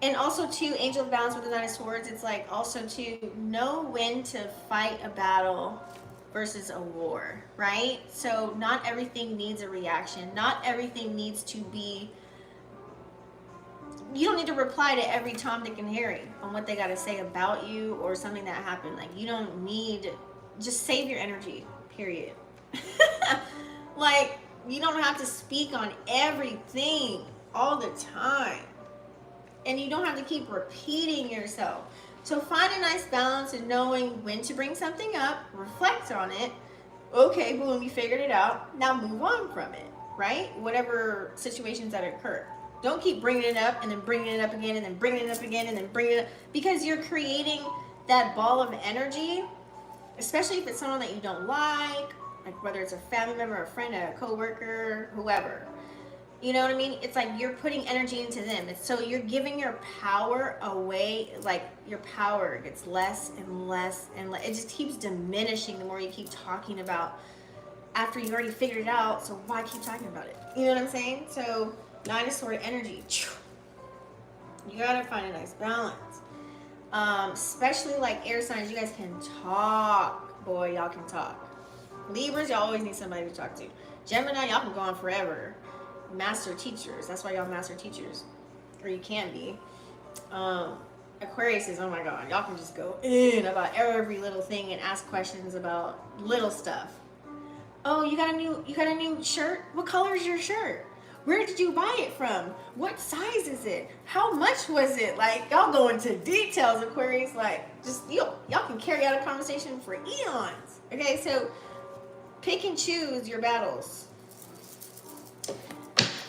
and also too, Angel of Balance with the Knight of Swords, it's like also to know when to fight a battle versus a war, right? So not everything needs a reaction. Not everything needs to be, you don't need to reply to every Tom, Dick, and Harry on what they got to say about you or something that happened. Like, you don't need, just save your energy, period. Like, you don't have to speak on everything all the time. And you don't have to keep repeating yourself. So find a nice balance in knowing when to bring something up, reflect on it. Okay, boom, you figured it out. Now move on from it, right? Whatever situations that occur. Don't keep bringing it up and then bringing it up again and then bringing it up again and then bringing it up. Because you're creating that ball of energy, especially if it's someone that you don't like whether it's a family member, a friend, a coworker, whoever. You know what I mean? It's like you're putting energy into them. So you're giving your power away. Like, your power gets less and less and less. It just keeps diminishing the more you keep talking about after you already figured it out. So why keep talking about it? You know what I'm saying? So Nine of Swords energy. You gotta find a nice balance. Especially like air signs, you guys can talk. Boy, y'all can talk. Libras, y'all always need somebody to talk to. Gemini, y'all can go on forever. Master teachers. That's why y'all master teachers. Or you can be. Aquarius is, oh my god, y'all can just go in about every little thing and ask questions about little stuff. Oh, you got a new shirt? What color is your shirt? Where did you buy it from? What size is it? How much was it? Like, y'all go into details, Aquarius. Like, just y'all can carry out a conversation for eons. Okay, so pick and choose your battles.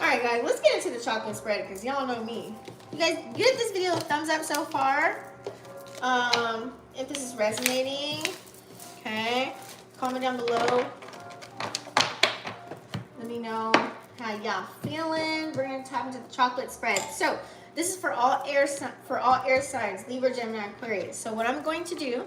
Alright guys, let's get into the chocolate spread because y'all know me. You guys, give this video a thumbs up so far. If this is resonating. Okay. Comment down below. Let me know how y'all feeling. We're going to tap into the chocolate spread. So this is for all air signs, Libra, Gemini, Aquarius. So what I'm going to do,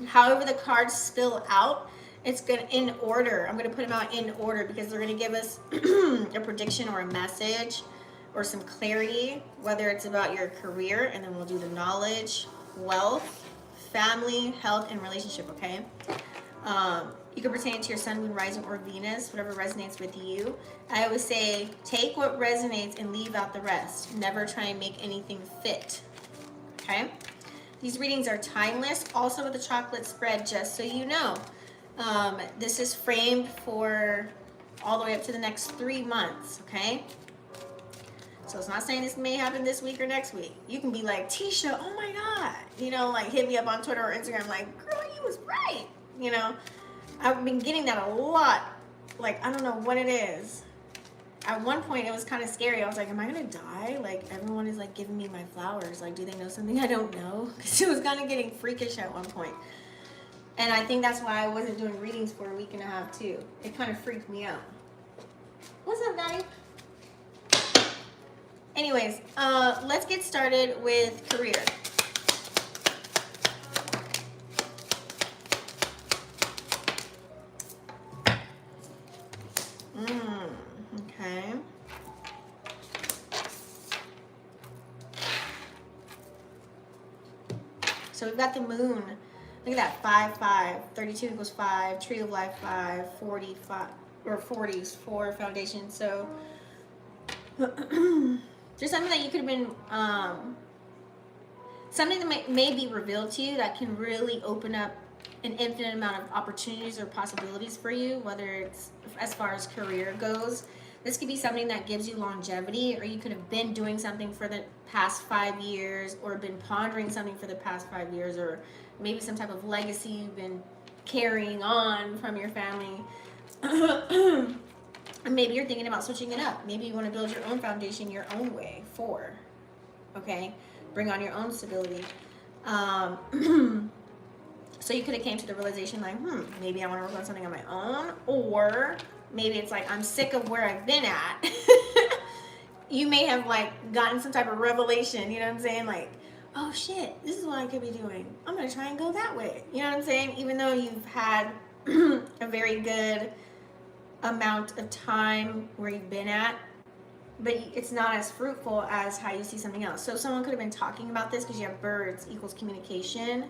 however the cards spill out, it's going to in order. I'm going to put them out in order because they're going to give us a prediction or a message or some clarity, whether it's about your career, and then we'll do the knowledge, wealth, family, health, and relationship, okay? You can pertain to your sun, moon, rising, or Venus, whatever resonates with you. I always say, take what resonates and leave out the rest. Never try and make anything fit, okay? These readings are timeless, also with the chocolate spread, just so you know. This is framed for all the way up to the next 3 months, okay? So it's not saying this may happen this week or next week. You can be like, Tisha, oh my God. You know, like hit me up on Twitter or Instagram like, girl, you was right. You know, I've been getting that a lot. Like, I don't know what it is. At one point, it was kind of scary. I was like, am I going to die? Like, everyone is like giving me my flowers. Like, do they know something I don't know? Because it was kind of getting freakish at one point. And I think that's why I wasn't doing readings for a week and a half too. It kind of freaked me out. What's up, Daddy? Anyways, let's get started with career. Okay. So we've got the moon. Look at that, 5, 5, 32 equals 5, tree of life 5, 45, or 40s, 4 foundation. So there's something that you could have been, something that may be revealed to you that can really open up an infinite amount of opportunities or possibilities for you, whether it's as far as career goes. This could be something that gives you longevity, or you could have been doing something for the past 5 years, or been pondering something for the past 5 years, or maybe some type of legacy you've been carrying on from your family. And maybe you're thinking about switching it up. Maybe you want to build your own foundation your own way for, okay? Bring on your own stability. So you could have came to the realization like, maybe I want to work on something on my own, or maybe it's like, I'm sick of where I've been at. You may have like gotten some type of revelation, you know what I'm saying? Like, oh shit, this is what I could be doing. I'm going to try and go that way. You know what I'm saying? Even though you've had a very good amount of time where you've been at, but it's not as fruitful as how you see something else. So someone could have been talking about this because you have birds equals communication.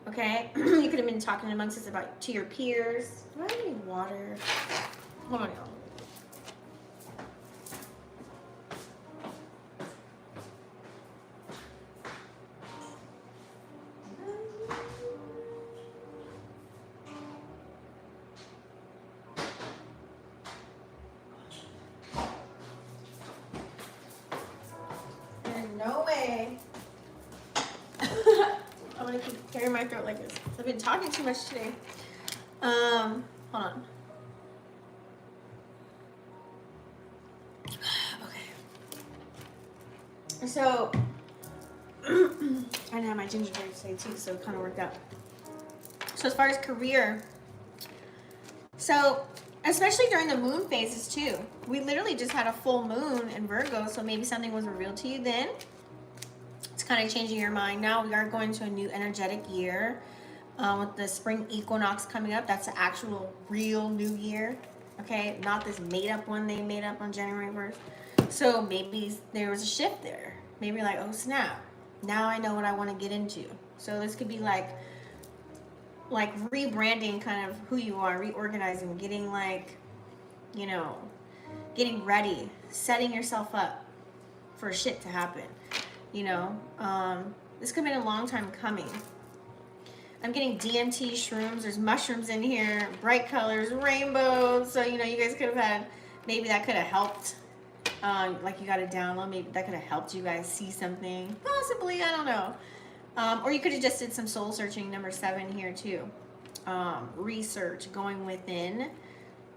Okay, you could have been talking amongst us about to your peers. Do I have any water? Hold on, y'all. There's no way. I'm gonna keep clearing my throat like this. I've been talking too much today. Hold on. Okay. So, I didn't have my ginger beer today too, so it kind of worked out. So as far as career, so especially during the moon phases too, we literally just had a full moon in Virgo, so maybe something was revealed to you then. Kind of changing your mind. Now we are going to a new energetic year with the spring equinox coming up. That's the actual real new year, okay? Not this made up one they made up on January 1st. So maybe there was a shift there. Maybe like, oh snap, now I know what I want to get into. So this could be like rebranding kind of who you are, reorganizing, getting like, you know, getting ready, setting yourself up for shit to happen. You know, this could have been a long time coming. I'm getting DMT, shrooms, there's mushrooms in here, bright colors, rainbows. So, you know, you guys could have had, maybe that could have helped. Like you got a download, maybe that could have helped you guys see something. Possibly, I don't know. Or you could have just did some soul searching, number 7 here too. Research, going within.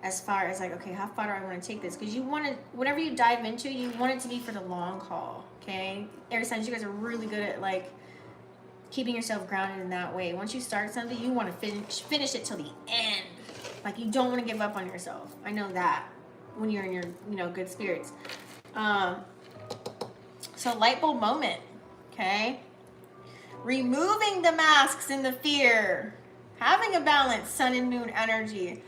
As far as like, okay, how far do I want to take this? Because you want to, whatever you dive into, you want it to be for the long haul, okay? Ever since you guys are really good at like keeping yourself grounded in that way. Once you start something, you want to finish it till the end. Like you don't want to give up on yourself. I know that when you're in your, you know, good spirits. So light bulb moment, okay? Removing the masks and the fear. Having a balanced sun and moon energy.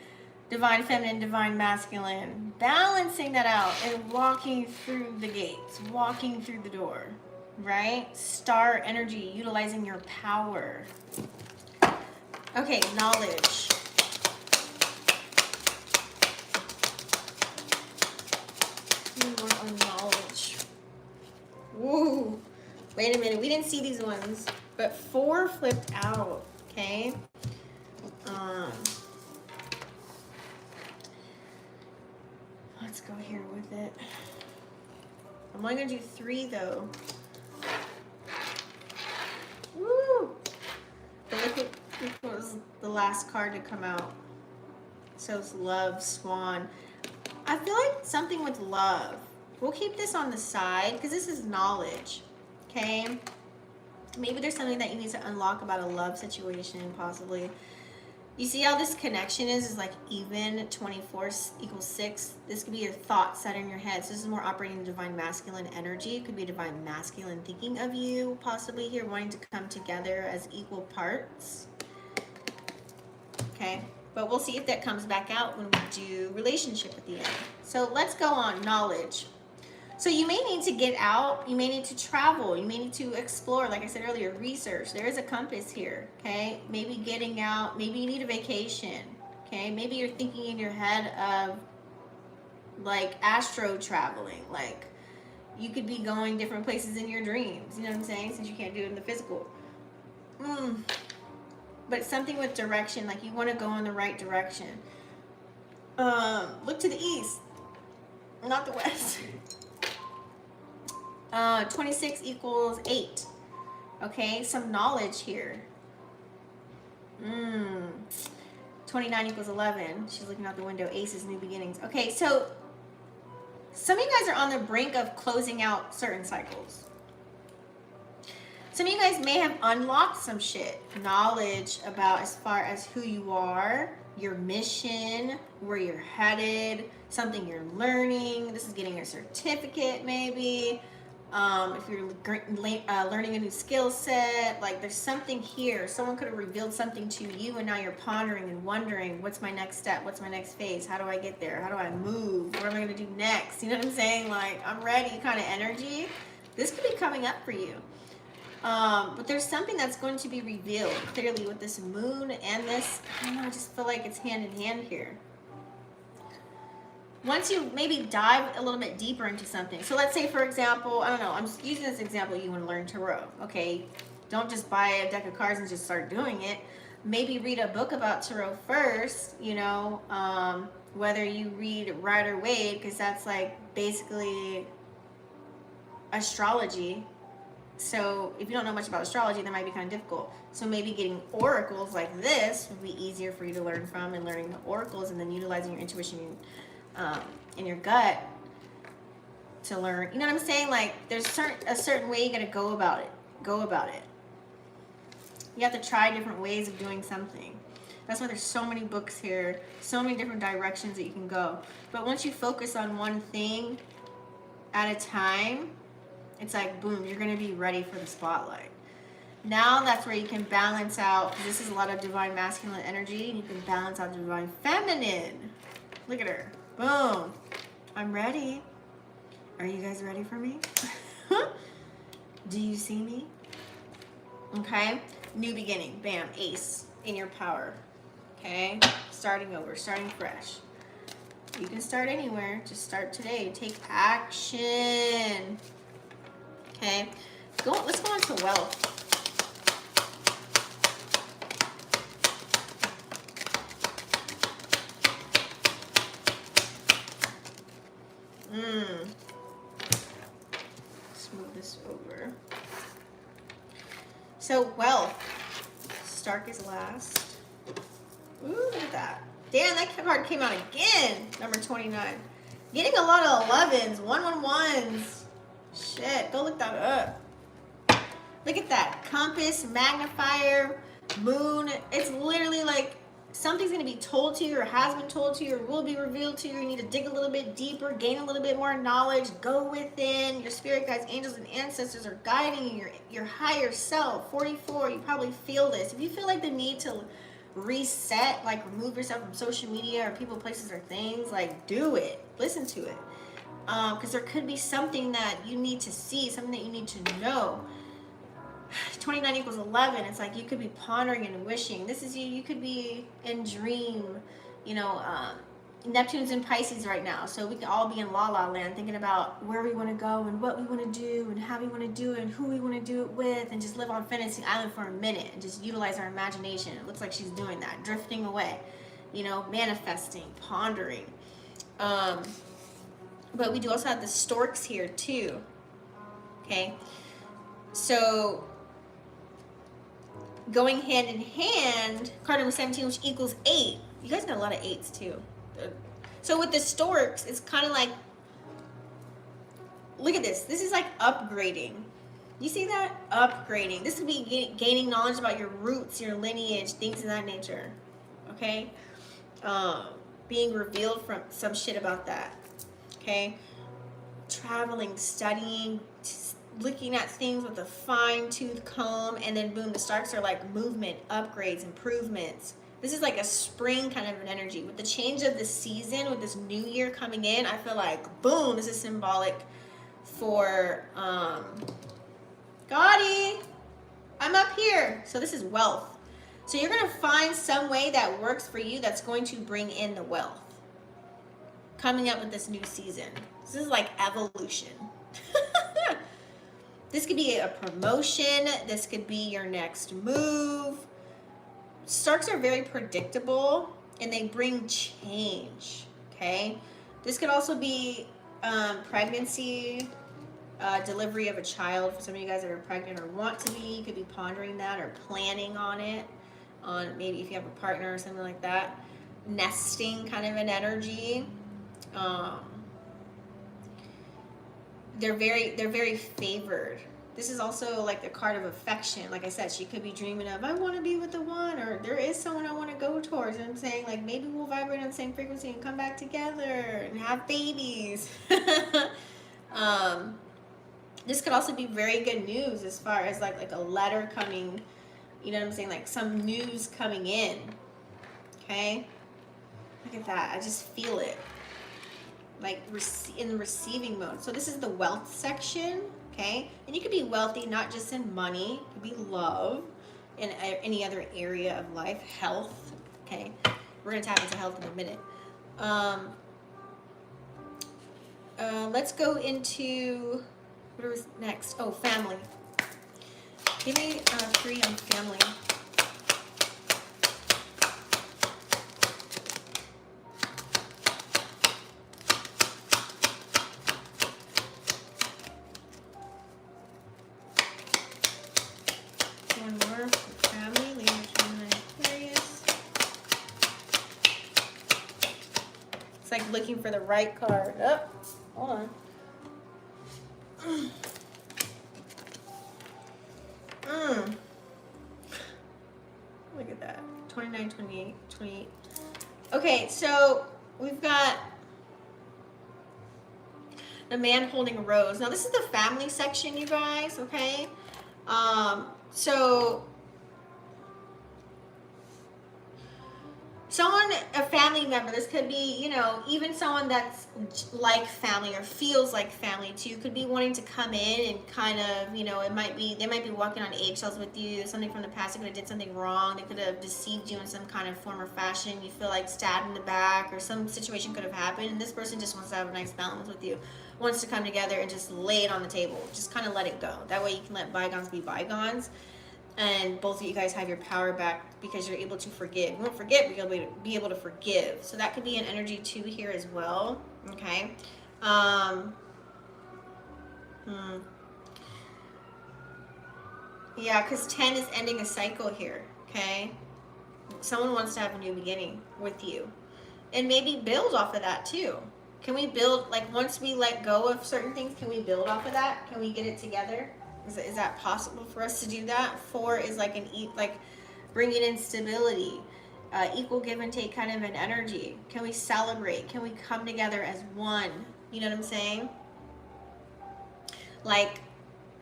Divine feminine, divine masculine, balancing that out and walking through the gates, walking through the door, right? Star energy, utilizing your power. Okay, knowledge. More on knowledge. Woo! Wait a minute, we didn't see these ones, but 4 flipped out, okay? Let's go here with it. I'm only gonna do 3 though. Woo! But look what was the last card to come out. So it's love, swan. I feel like something with love. We'll keep this on the side because this is knowledge, okay? Maybe there's something that you need to unlock about a love situation, possibly. You see how this connection is like even 24 equals 6. This could be a thought set in your head. So this is more operating in divine masculine energy. It could be divine masculine thinking of you, possibly here wanting to come together as equal parts. Okay, but we'll see if that comes back out when we do relationship at the end. So let's go on knowledge. So you may need to get out, you may need to travel, you may need to explore, like I said earlier, research. There is a compass here, okay? Maybe getting out, maybe you need a vacation, okay? Maybe you're thinking in your head of like astro traveling, like you could be going different places in your dreams, you know what I'm saying? Since you can't do it in the physical. But it's something with direction, like you want to go in the right direction. Look to the east, not the west. 26 equals 8. Okay, some knowledge here. 29 equals 11. She's looking out the window. Aces, new beginnings. Okay, so some of you guys are on the brink of closing out certain cycles. Some of you guys may have unlocked some shit. Knowledge about as far as who you are, your mission, where you're headed, something you're learning. This is getting a certificate maybe. If you're learning a new skill set, like there's something here. Someone could have revealed something to you and now you're pondering and wondering, what's my next step? What's my next phase? How do I get there? How do I move? What am I going to do next? You know what I'm saying? Like, I'm ready kind of energy. This could be coming up for you. But there's something that's going to be revealed clearly with this moon and this. I don't know, I just feel like it's hand in hand here. Once you maybe dive a little bit deeper into something. So let's say, for example, I don't know, I'm just using this example, you want to learn tarot. Okay, don't just buy a deck of cards and just start doing it. Maybe read a book about tarot first, you know, whether you read Rider Waite, because that's like basically astrology. So if you don't know much about astrology, that might be kind of difficult. So maybe getting oracles like this would be easier for you to learn from, and learning the oracles and then utilizing your intuition in your gut to learn. You know what I'm saying? Like there's a certain way you got to go about it. You have to try different ways of doing something. That's why there's so many books here, so many different directions that you can go. But once you focus on one thing at a time, it's like, boom, you're going to be ready for the spotlight. Now that's where you can balance out. This is a lot of divine masculine energy, and you can balance out divine feminine. Look at her. Boom. I'm ready. Are you guys ready for me? Do you see me? Okay. New beginning. Bam. Ace in your power. Okay. Starting over. Starting fresh. You can start anywhere. Just start today. Take action. Okay. Let's go on to wealth. Let's move this over. So wealth. Stark is last. Ooh, look at that. Damn, that card came out again. Number 29. Getting a lot of 11s, 111s. Shit, go look that up. Look at that. Compass, magnifier, moon. It's literally like something's going to be told to you, or has been told to you, or will be revealed to you. You need to dig a little bit deeper, gain a little bit more knowledge, go within. Your spirit guides, angels, and ancestors are guiding you, your higher self. 44, you probably feel this. If you feel like the need to reset, like remove yourself from social media or people, places, or things, like do it. Listen to it. Because there could be something that you need to see, something that you need to know. 29 equals 11. It's like you could be pondering and wishing. This is you. You could be in dream. You know, Neptune's in Pisces right now, so we can all be in La La Land, thinking about where we want to go and what we want to do and how we want to do it and who we want to do it with, and just live on Fantasy Island for a minute and just utilize our imagination. It looks like she's doing that, drifting away. You know, manifesting, pondering. But we do also have the storks here too. Okay, so going hand in hand, card number 17, which equals 8. You guys got a lot of 8s too. So with the storks, it's kind of like, look at this. This is like upgrading. You see that? Upgrading. This would be gaining knowledge about your roots, your lineage, things of that nature. Okay? Being revealed from some shit about that. Okay? Traveling, studying, looking at things with a fine-tooth comb, and then boom, the starks are like movement, upgrades, improvements. This is like a spring kind of an energy. With the change of the season, with this new year coming in, I feel like, boom, this is symbolic for Gotti, I'm up here. So this is wealth. So you're going to find some way that works for you that's going to bring in the wealth. Coming up with this new season. This is like evolution. This could be a promotion. This could be your next move. Starks are very predictable and they bring change, okay? This could also be pregnancy, delivery of a child. For some of you guys that are pregnant or want to be, you could be pondering that or planning on it. On maybe if you have a partner or something like that. Nesting kind of an energy. They're very favored. This is also like the card of affection. Like I said, she could be dreaming of, I want to be with the one, or there is someone I want to go towards. And I'm saying, like, maybe we'll vibrate on the same frequency and come back together and have babies. This could also be very good news as far as like a letter coming, you know what I'm saying? Like some news coming in, okay? Look at that, I just feel it. Like in the receiving mode. So this is the wealth section, okay? And you could be wealthy not just in money, it could be love, in any other area of life, health, okay? We're gonna tap into health in a minute. Let's go into, what was next? Oh, family. Give me 3 on family. One more for family. Libra Gemini Aquarius. It's like looking for the right card. Oh, hold on. Look at that. 29, 28, 28. Okay, so we've got the man holding a rose. Now this is the family section, you guys, okay? So someone, a family member, this could be, you know, even someone that's like family or feels like family too, could be wanting to come in and kind of, you know, it might be, they might be walking on eggshells with you, something from the past, they could have did something wrong, they could have deceived you in some kind of form or fashion, you feel like stabbed in the back, or some situation could have happened, and this person just wants to have a nice balance with you, wants to come together and just lay it on the table, just kind of let it go. That way you can let bygones be bygones. And both of you guys have your power back because you're able to forgive. You won't forget, but you'll be able to forgive. So that could be an energy too here as well. Okay. Yeah, because 10 is ending a cycle here. Okay. Someone wants to have a new beginning with you. And maybe build off of that too. Can we build, like once we let go of certain things, can we build off of that? Can we get it together? Is that possible for us to do that? 4 is like bringing in stability, equal give and take kind of an energy. Can we celebrate? Can we come together as one? You know what I'm saying? Like,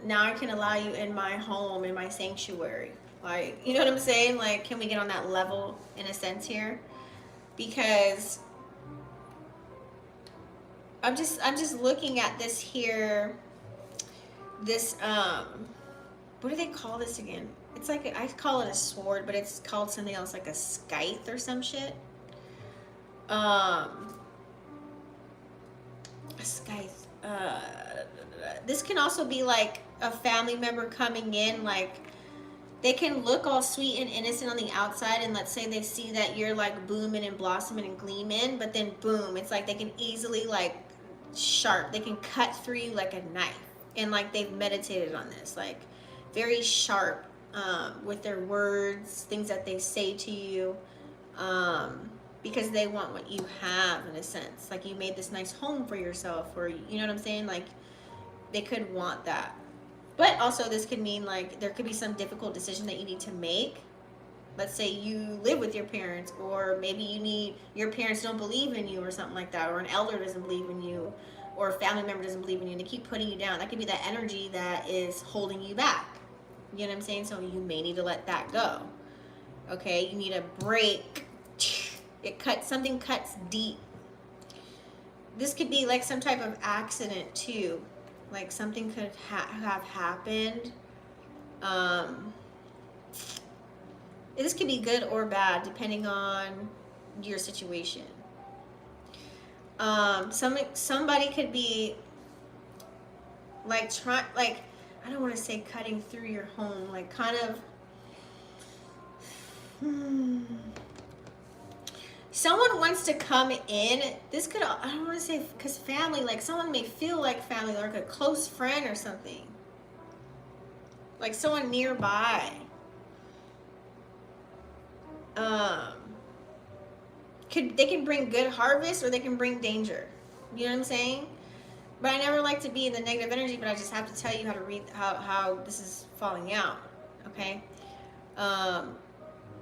now I can allow you in my home, in my sanctuary. Like, you know what I'm saying? Like, can we get on that level in a sense here? Because I'm just looking at this here. This, what do they call this again? It's like, I call it a sword, but it's called something else, like a scythe or some shit. A scythe. This can also be like a family member coming in, like, they can look all sweet and innocent on the outside, and let's say they see that you're like booming and blossoming and gleaming, but then boom, it's like they can easily, like, sharp, they can cut through you like a knife. And like they've meditated on this, like very sharp with their words, things that they say to you, because they want what you have in a sense. Like you made this nice home for yourself, or you know what I'm saying? Like they could want that. But also this could mean like there could be some difficult decision that you need to make. Let's say you live with your parents, or maybe your parents don't believe in you or something like that, or an elder doesn't believe in you, or a family member doesn't believe in you, and they keep putting you down. That could be that energy that is holding you back. You know what I'm saying? So you may need to let that go. Okay, you need a break. Something cuts deep. This could be like some type of accident too. Like something could have happened. This could be good or bad depending on your situation. Somebody could be like I don't want to say cutting through your home, like kind of someone wants to come in. This could, I don't want to say because family, like someone may feel like family, like a close friend or something, like someone nearby. They can bring good harvest or they can bring danger. You know what I'm saying? But I never like to be in the negative energy, but I just have to tell you how to read how this is falling out. Okay?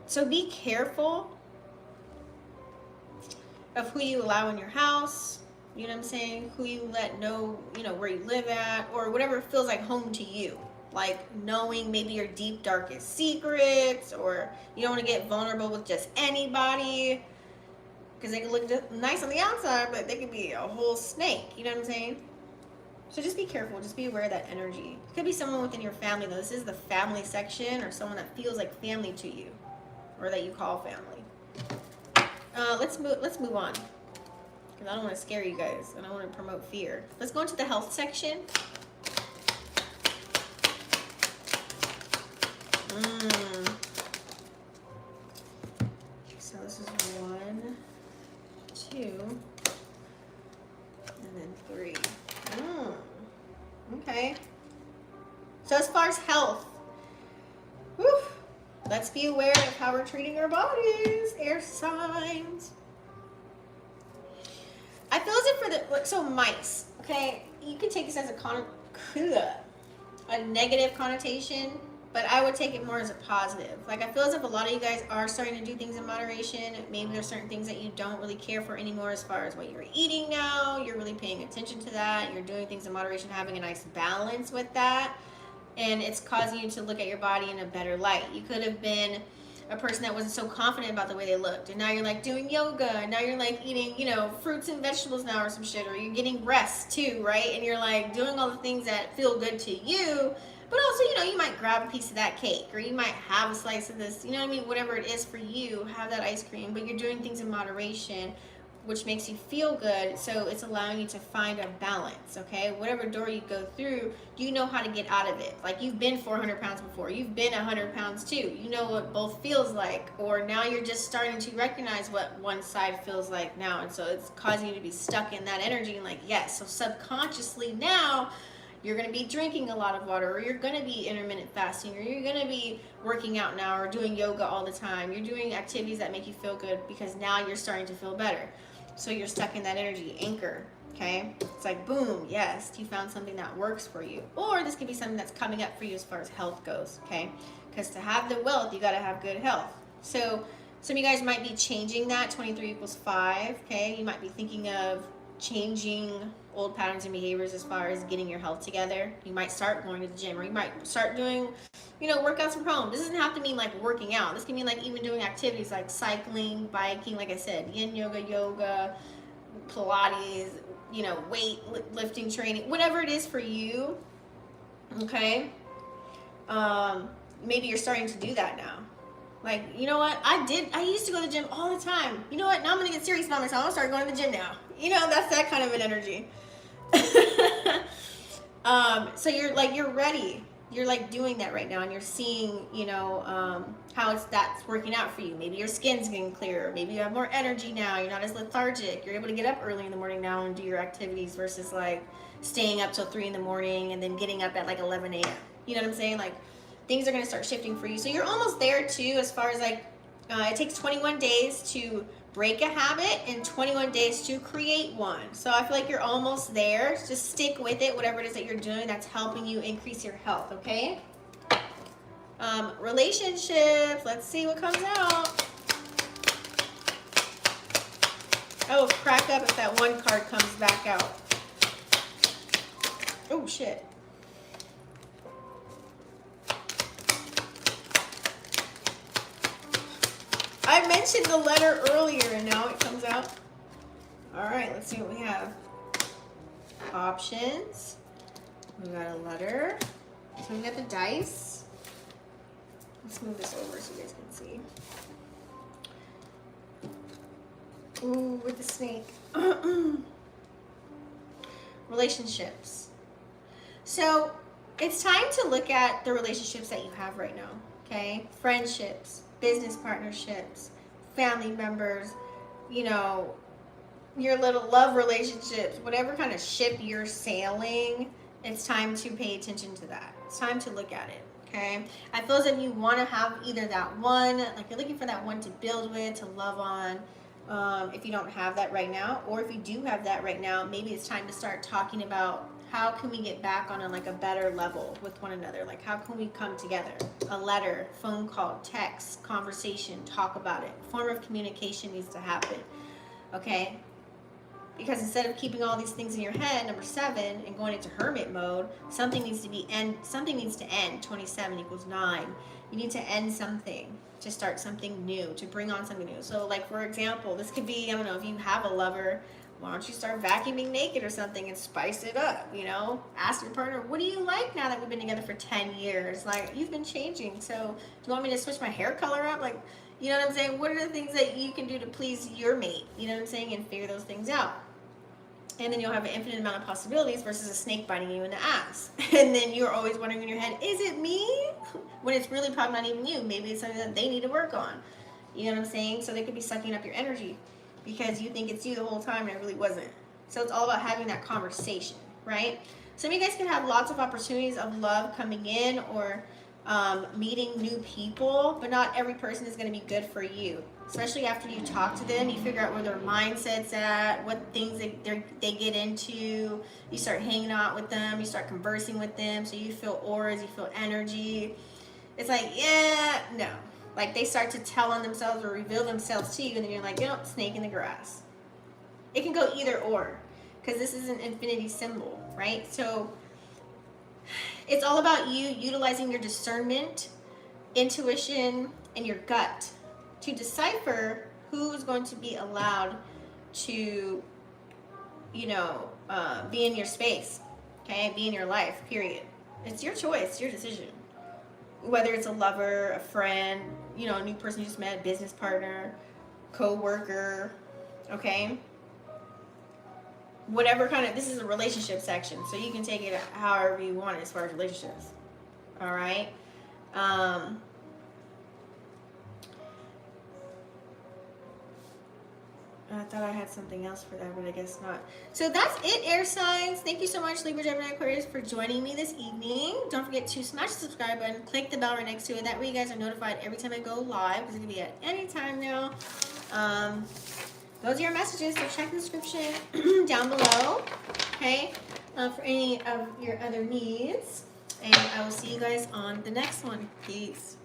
So be careful of who you allow in your house. You know what I'm saying? Who you let know, you know, where you live at, or whatever feels like home to you. Like knowing maybe your deep, darkest secrets, or you don't want to get vulnerable with just anybody. Because they can look nice on the outside, but they can be a whole snake. You know what I'm saying? So just be careful. Just be aware of that energy. It could be someone within your family, though. This is the family section, or someone that feels like family to you, or that you call family. Let's move on. Because I don't want to scare you guys. I don't want to promote fear. Let's go into the health section. So this is 1, 2, and then 3. Okay. So as far as health, let's be aware of how we're treating our bodies. Air signs. I feel as if for the, so mice, okay, you can take this as a negative connotation, but I would take it more as a positive. Like, I feel as if a lot of you guys are starting to do things in moderation. Maybe there's certain things that you don't really care for anymore as far as what you're eating now. You're really paying attention to that. You're doing things in moderation, having a nice balance with that. And it's causing you to look at your body in a better light. You could have been a person that wasn't so confident about the way they looked, and now you're like doing yoga, and now you're like eating, you know, fruits and vegetables now or some shit, or you're getting rest too, right? And you're like doing all the things that feel good to you. But also, you know, you might grab a piece of that cake, or you might have a slice of this, you know what I mean? Whatever it is for you, have that ice cream, but you're doing things in moderation, which makes you feel good. So it's allowing you to find a balance, okay? Whatever door you go through, you know how to get out of it. Like, you've been 400 pounds before. You've been 100 pounds too. You know what both feels like. Or now you're just starting to recognize what one side feels like now. And so it's causing you to be stuck in that energy. And like, yes, so subconsciously now, you're going to be drinking a lot of water, or you're going to be intermittent fasting, or you're going to be working out now, or doing yoga all the time. You're doing activities that make you feel good because now you're starting to feel better. So you're stuck in that energy anchor, okay? It's like, boom, yes, you found something that works for you. Or this could be something that's coming up for you as far as health goes, okay? Because to have the wealth, you got to have good health. So some of you guys might be changing that 23 equals 5, okay? You might be thinking of changing old patterns and behaviors as far as getting your health together. You might start going to the gym, or you might start doing, you know, workouts from home. This doesn't have to mean like working out. This can mean like even doing activities like cycling, biking, like I said, yin yoga, Pilates, you know, weight lifting training, whatever it is for you, okay? Maybe you're starting to do that now. Like, you know what? I used to go to the gym all the time. You know what? Now I'm going to get serious about myself. I'm going to start going to the gym now. You know, that's that kind of an energy. So you're ready. You're like doing that right now, and you're seeing, you know, how that's working out for you. Maybe your skin's getting clearer. Maybe you have more energy now. You're not as lethargic. You're able to get up early in the morning now and do your activities versus like staying up till 3 in the morning and then getting up at like 11 a.m. You know what I'm saying? Like, things are going to start shifting for you. So you're almost there too, as far as like, it takes 21 days to break a habit and 21 days to create one. So I feel like you're almost there. Just stick with it, whatever it is that you're doing that's helping you increase your health, okay? Relationships, let's see what comes out. I will crack up if that one card comes back out. Oh, shit. I mentioned the letter earlier, and now it comes out. All right, let's see what we have. Options. We got a letter. So we got the dice. Let's move this over so you guys can see. Ooh, with the snake. Relationships. So it's time to look at the relationships that you have right now, okay? Friendships, business partnerships, family members, you know, your little love relationships, whatever kind of ship you're sailing, it's time to pay attention to that. It's time to look at it, okay? I feel as if you want to have either that one, like you're looking for that one to build with, to love on, if you don't have that right now, or if you do have that right now, maybe it's time to start talking about how can we get back on a better level with one another. Like, how can we come together? A letter, phone call, text, conversation, talk about it. Form of communication needs to happen, okay? Because instead of keeping all these things in your head, number 7, and going into hermit mode, something needs to end. 27 equals 9. You need to end something, to start something new, to bring on something new. So, like, for example, this could be, I don't know, if you have a lover, why don't you start vacuuming naked or something and spice it up, you know? Ask your partner, what do you like now that we've been together for 10 years? Like, you've been changing, so do you want me to switch my hair color up? Like, you know what I'm saying? What are the things that you can do to please your mate? You know what I'm saying? And figure those things out. And then you'll have an infinite amount of possibilities versus a snake biting you in the ass. And then you're always wondering in your head, is it me? When it's really probably not even you. Maybe it's something that they need to work on. You know what I'm saying? So they could be sucking up your energy because you think it's you the whole time and it really wasn't. So it's all about having that conversation, right? Some of you guys can have lots of opportunities of love coming in or meeting new people, but not every person is going to be good for you. Especially after you talk to them, you figure out where their mindset's at, what things they get into. You start hanging out with them, you start conversing with them, so you feel auras, you feel energy. It's like, yeah, no. Like, they start to tell on themselves or reveal themselves to you, and then you're like, you know, snake in the grass. It can go either or, because this is an infinity symbol, right? So it's all about you utilizing your discernment, intuition, and your gut to decipher who is going to be allowed to, you know, be in your space, okay? Be in your life, period. It's your choice, your decision. Whether it's a lover, a friend, you know, a new person you just met, business partner, co-worker, okay? Whatever kind of, this is a relationship section, so you can take it however you want as far as relationships, all right? I thought I had something else for that, but I guess not. So that's it, air signs. Thank you so much, Libra, Gemini, Aquarius, for joining me this evening. Don't forget to smash the subscribe button, click the bell right next to it. That way you guys are notified every time I go live, because it can be at any time now. Those are your messages, so check the description down below, okay, for any of your other needs. And I will see you guys on the next one. Peace.